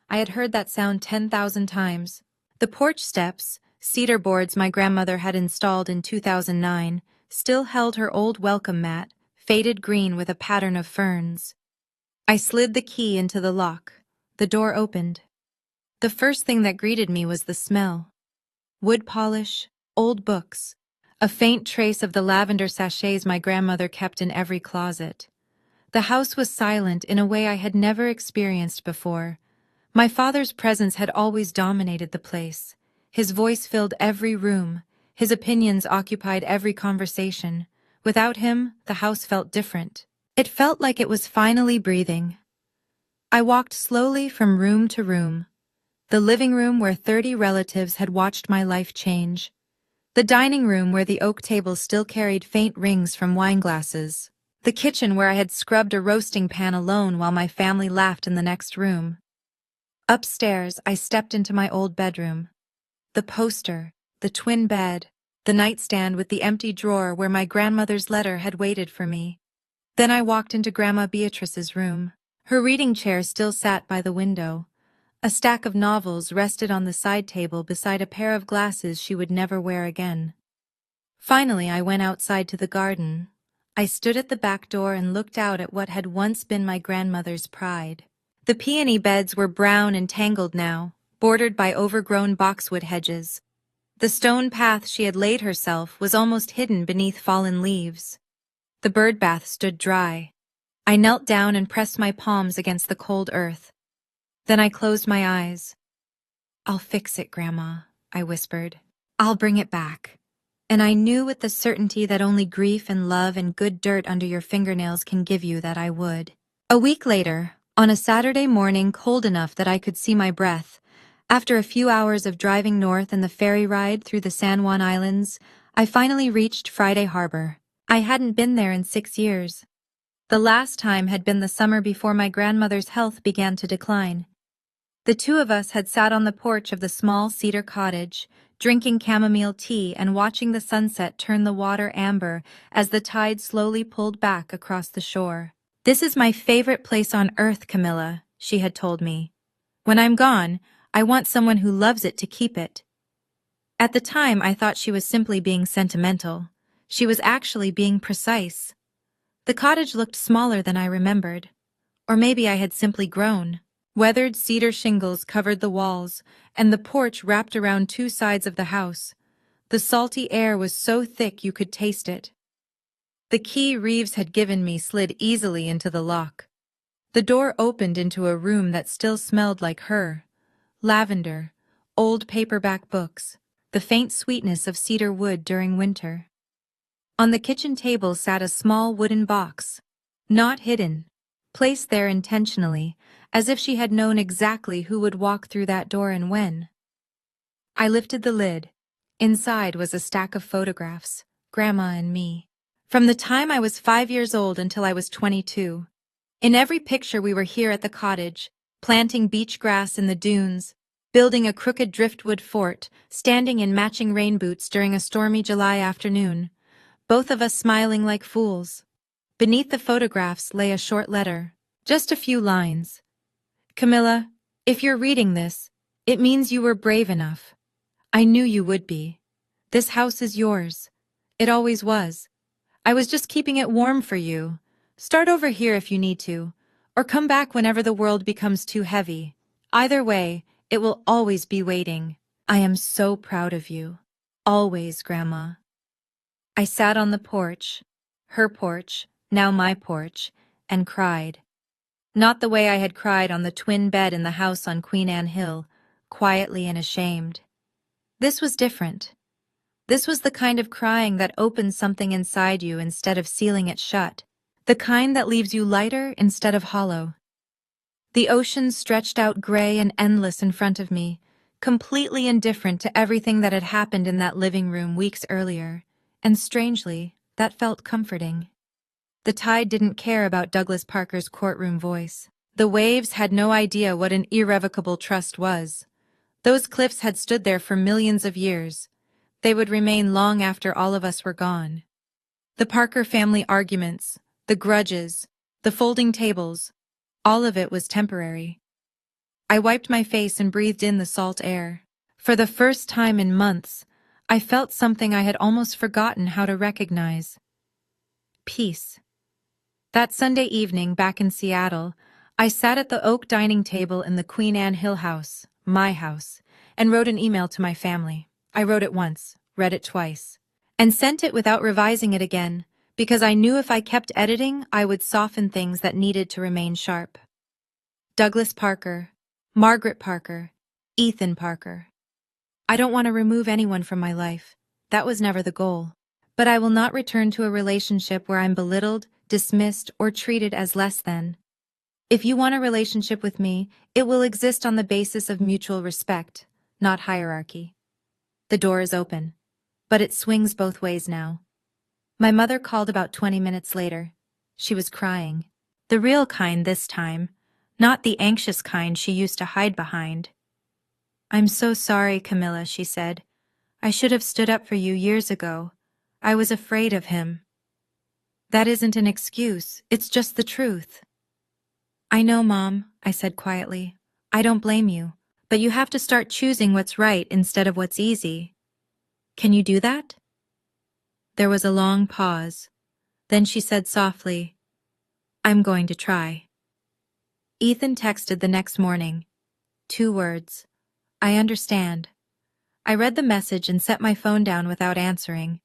I had heard that sound 10,000 times. The porch steps, cedar boards my grandmother had installed in 2009, still held her old welcome mat, faded green with a pattern of ferns. I slid the key into the lock. The door opened. The first thing that greeted me was the smell. Wood polish, old books, a faint trace of the lavender sachets my grandmother kept in every closet. The house was silent in a way I had never experienced before. My father's presence had always dominated the place. His voice filled every room. His opinions occupied every conversation. Without him, the house felt different. It felt like it was finally breathing. I walked slowly from room to room. The living room where 30 relatives had watched my life change. The dining room where the oak table still carried faint rings from wine glasses. The kitchen where I had scrubbed a roasting pan alone while my family laughed in the next room. Upstairs, I stepped into my old bedroom. The poster, the twin bed, the nightstand with the empty drawer where my grandmother's letter had waited for me. Then I walked into Grandma Beatrice's room. Her reading chair still sat by the window. A stack of novels rested on the side table beside a pair of glasses she would never wear again. Finally, I went outside to the garden. I stood at the back door and looked out at what had once been my grandmother's pride. The peony beds were brown and tangled now, bordered by overgrown boxwood hedges. The stone path she had laid herself was almost hidden beneath fallen leaves. The bird bath stood dry. I knelt down and pressed my palms against the cold earth. Then I closed my eyes. "I'll fix it, Grandma," I whispered. "I'll bring it back." And I knew with the certainty that only grief and love and good dirt under your fingernails can give you that I would. A week later, on a Saturday morning cold enough that I could see my breath, after a few hours of driving north and the ferry ride through the San Juan Islands, I finally reached Friday Harbor. I hadn't been there in 6 years. The last time had been the summer before my grandmother's health began to decline. The two of us had sat on the porch of the small cedar cottage, drinking chamomile tea and watching the sunset turn the water amber as the tide slowly pulled back across the shore. "This is my favorite place on earth, Camilla," she had told me. "When I'm gone, I want someone who loves it to keep it." At the time, I thought she was simply being sentimental. She was actually being precise. The cottage looked smaller than I remembered. Or maybe I had simply grown. Weathered cedar shingles covered the walls, and the porch wrapped around two sides of the house. The salty air was so thick you could taste it. The key Reeves had given me slid easily into the lock. The door opened into a room that still smelled like her. Lavender, old paperback books, the faint sweetness of cedar wood during winter. On the kitchen table sat a small wooden box, not hidden, placed there intentionally, as if she had known exactly who would walk through that door and when. I lifted the lid. Inside was a stack of photographs, Grandma and me. From the time I was 5 years old until I was 22. In every picture we were here at the cottage, planting beach grass in the dunes, building a crooked driftwood fort, standing in matching rain boots during a stormy July afternoon, both of us smiling like fools. Beneath the photographs lay a short letter, just a few lines. "Camilla, if you're reading this, it means you were brave enough. I knew you would be. This house is yours. It always was. I was just keeping it warm for you. Start over here if you need to, or come back whenever the world becomes too heavy. Either way, it will always be waiting. I am so proud of you. Always, Grandma." I sat on the porch, her porch, now my porch, and cried. Not the way I had cried on the twin bed in the house on Queen Anne Hill, quietly and ashamed. This was different. This was the kind of crying that opens something inside you instead of sealing it shut. The kind that leaves you lighter instead of hollow. The ocean stretched out gray and endless in front of me, completely indifferent to everything that had happened in that living room weeks earlier, and strangely, that felt comforting. The tide didn't care about Douglas Parker's courtroom voice. The waves had no idea what an irrevocable trust was. Those cliffs had stood there for millions of years. They would remain long after all of us were gone. The Parker family arguments, the grudges, the folding tables, all of it was temporary. I wiped my face and breathed in the salt air. For the first time in months, I felt something I had almost forgotten how to recognize. Peace. That Sunday evening back in Seattle, I sat at the oak dining table in the Queen Anne Hill house, my house, and wrote an email to my family. I wrote it once, read it twice, and sent it without revising it again, because I knew if I kept editing, I would soften things that needed to remain sharp. Douglas Parker, Margaret Parker, Ethan Parker. I don't want to remove anyone from my life. That was never the goal. But I will not return to a relationship where I'm belittled, dismissed, or treated as less than. If you want a relationship with me, it will exist on the basis of mutual respect, not hierarchy. The door is open, but it swings both ways now. My mother called about 20 minutes later. She was crying. The real kind this time, not the anxious kind she used to hide behind. "I'm so sorry, Camilla," she said. "I should have stood up for you years ago. I was afraid of him." "That isn't an excuse, it's just the truth." "I know, Mom," I said quietly. "I don't blame you, but you have to start choosing what's right instead of what's easy. Can you do that?" There was a long pause. Then she said softly, "I'm going to try." Ethan texted the next morning. 2 words. I understand. I read the message and set my phone down without answering.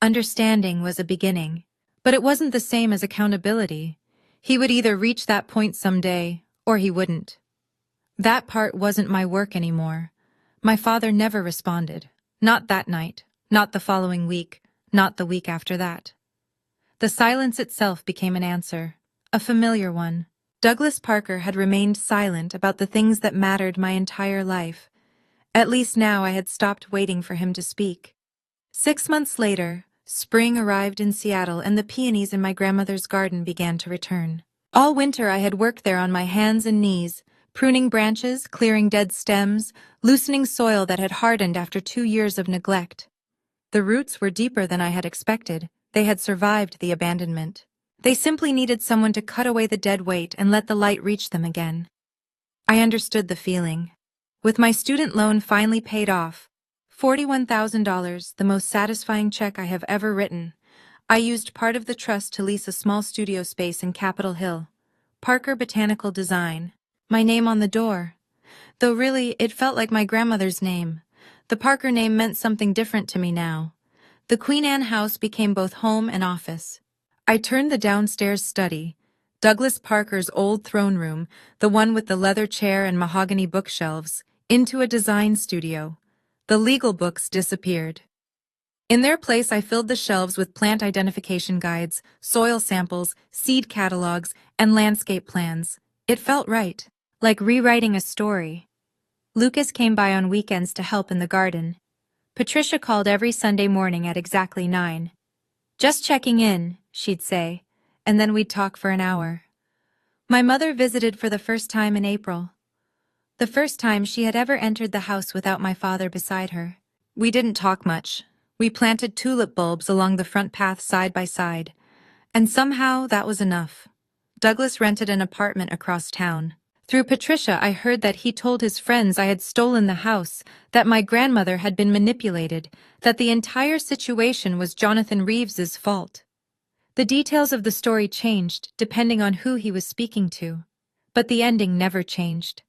Understanding was a beginning, but it wasn't the same as accountability. He would either reach that point someday, or he wouldn't. That part wasn't my work anymore. My father never responded. Not that night, not the following week, not the week after that. The silence itself became an answer, a familiar one. Douglas Parker had remained silent about the things that mattered my entire life. At least now I had stopped waiting for him to speak. 6 months later, spring arrived in Seattle and the peonies in my grandmother's garden began to return. All winter I had worked there on my hands and knees, pruning branches, clearing dead stems, loosening soil that had hardened after 2 years of neglect. The roots were deeper than I had expected. They had survived the abandonment. They simply needed someone to cut away the dead weight and let the light reach them again. I understood the feeling. With my student loan finally paid off, $41,000, the most satisfying check I have ever written, I used part of the trust to lease a small studio space in Capitol Hill. Parker Botanical Design. My name on the door. Though really, it felt like my grandmother's name. The Parker name meant something different to me now. The Queen Anne house became both home and office. I turned the downstairs study, Douglas Parker's old throne room, the one with the leather chair and mahogany bookshelves, into a design studio. The legal books disappeared. In their place, I filled the shelves with plant identification guides, soil samples, seed catalogs, and landscape plans. It felt right, like rewriting a story. Lucas came by on weekends to help in the garden. Patricia called every Sunday morning at exactly 9. "Just checking in," she'd say, and then we'd talk for an hour. My mother visited for the first time in April. The first time she had ever entered the house without my father beside her. We didn't talk much. We planted tulip bulbs along the front path side by side. And somehow that was enough. Douglas rented an apartment across town. Through Patricia, I heard that he told his friends I had stolen the house, that my grandmother had been manipulated, that the entire situation was Jonathan Reeves's fault. The details of the story changed, depending on who he was speaking to. But the ending never changed.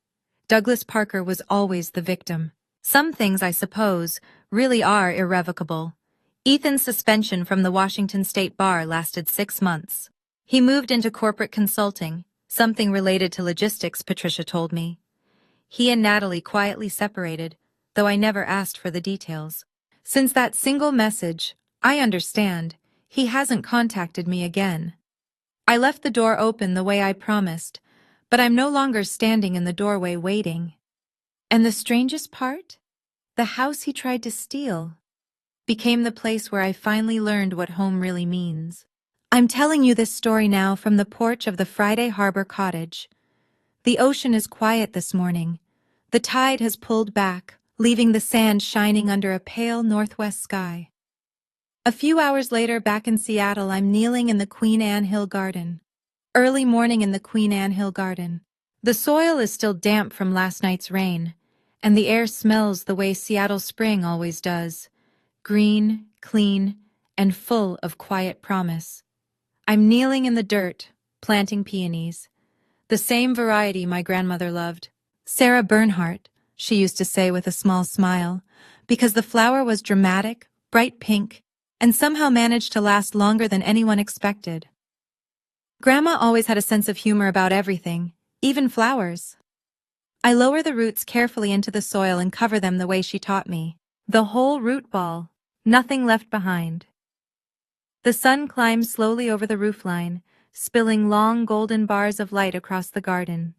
Douglas Parker was always the victim. Some things, I suppose, really are irrevocable. Ethan's suspension from the Washington State Bar lasted 6 months. He moved into corporate consulting, something related to logistics, Patricia told me. He and Natalie quietly separated, though I never asked for the details. Since that single message, I understand, he hasn't contacted me again. I left the door open the way I promised, but I'm no longer standing in the doorway waiting. And the strangest part? The house he tried to steal became the place where I finally learned what home really means. I'm telling you this story now from the porch of the Friday Harbor Cottage. The ocean is quiet this morning. The tide has pulled back, leaving the sand shining under a pale northwest sky. A few hours later, back in Seattle, I'm kneeling in the Queen Anne Hill Garden. Early morning in the Queen Anne Hill Garden. The soil is still damp from last night's rain, and the air smells the way Seattle spring always does. Green, clean, and full of quiet promise. I'm kneeling in the dirt, planting peonies. The same variety my grandmother loved. Sarah Bernhardt, she used to say with a small smile, because the flower was dramatic, bright pink, and somehow managed to last longer than anyone expected. Grandma always had a sense of humor about everything, even flowers. I lower the roots carefully into the soil and cover them the way she taught me. The whole root ball, nothing left behind. The sun climbs slowly over the roofline, spilling long golden bars of light across the garden.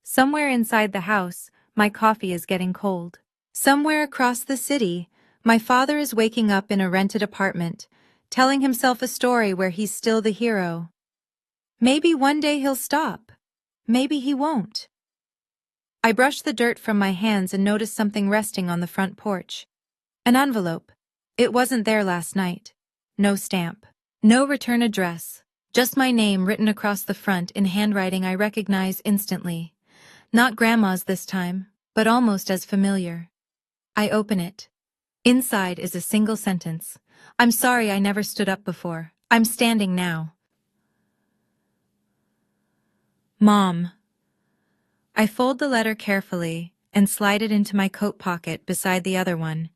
Somewhere inside the house, my coffee is getting cold. Somewhere across the city, my father is waking up in a rented apartment, telling himself a story where he's still the hero. Maybe one day he'll stop. Maybe he won't. I brush the dirt from my hands and notice something resting on the front porch. An envelope. It wasn't there last night. No stamp. No return address. Just my name written across the front in handwriting I recognize instantly. Not Grandma's this time, but almost as familiar. I open it. Inside is a single sentence. I'm sorry I never stood up before. I'm standing now. Mom. I fold the letter carefully, and slide it into my coat pocket beside the other one.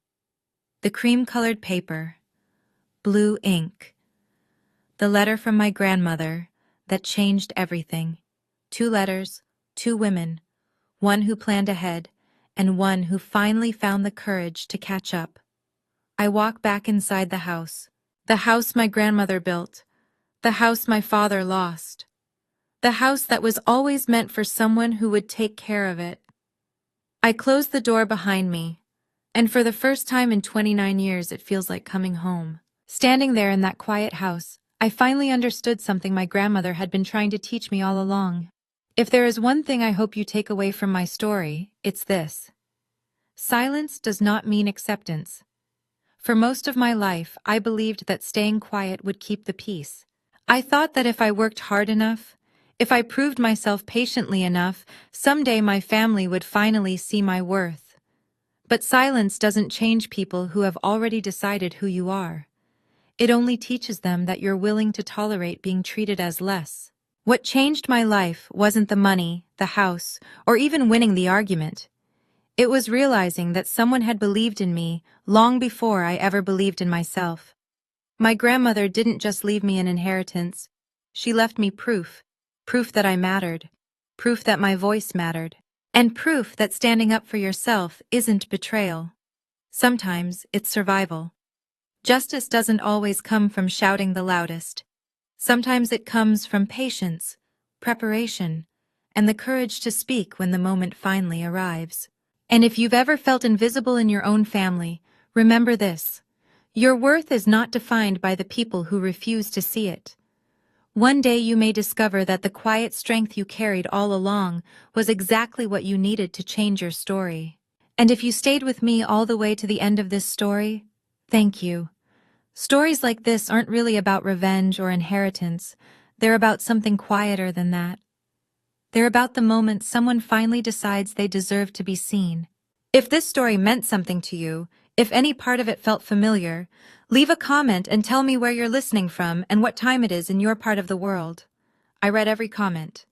The cream-colored paper, blue ink, the letter from my grandmother that changed everything. 2 letters, 2 women, one who planned ahead, and one who finally found the courage to catch up. I walk back inside the house my grandmother built, the house my father lost, the house that was always meant for someone who would take care of it. I close the door behind me, and for the first time in 29 years it feels like coming home. Standing there in that quiet house, I finally understood something my grandmother had been trying to teach me all along. If there is one thing I hope you take away from my story, it's this. Silence does not mean acceptance. For most of my life, I believed that staying quiet would keep the peace. I thought that if I worked hard enough, if I proved myself patiently enough, someday my family would finally see my worth. But silence doesn't change people who have already decided who you are. It only teaches them that you're willing to tolerate being treated as less. What changed my life wasn't the money, the house, or even winning the argument. It was realizing that someone had believed in me long before I ever believed in myself. My grandmother didn't just leave me an inheritance. She left me proof. Proof that I mattered. Proof that my voice mattered. And proof that standing up for yourself isn't betrayal. Sometimes it's survival. Justice doesn't always come from shouting the loudest. Sometimes it comes from patience, preparation, and the courage to speak when the moment finally arrives. And if you've ever felt invisible in your own family, remember this. Your worth is not defined by the people who refuse to see it. One day you may discover that the quiet strength you carried all along was exactly what you needed to change your story. And if you stayed with me all the way to the end of this story, thank you. Stories like this aren't really about revenge or inheritance. They're about something quieter than that. They're about the moment someone finally decides they deserve to be seen. If this story meant something to you, if any part of it felt familiar, leave a comment and tell me where you're listening from and what time it is in your part of the world. I read every comment.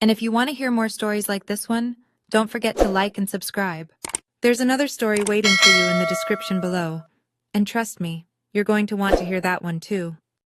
And if you want to hear more stories like this one, don't forget to like and subscribe. There's another story waiting for you in the description below. And trust me, you're going to want to hear that one too.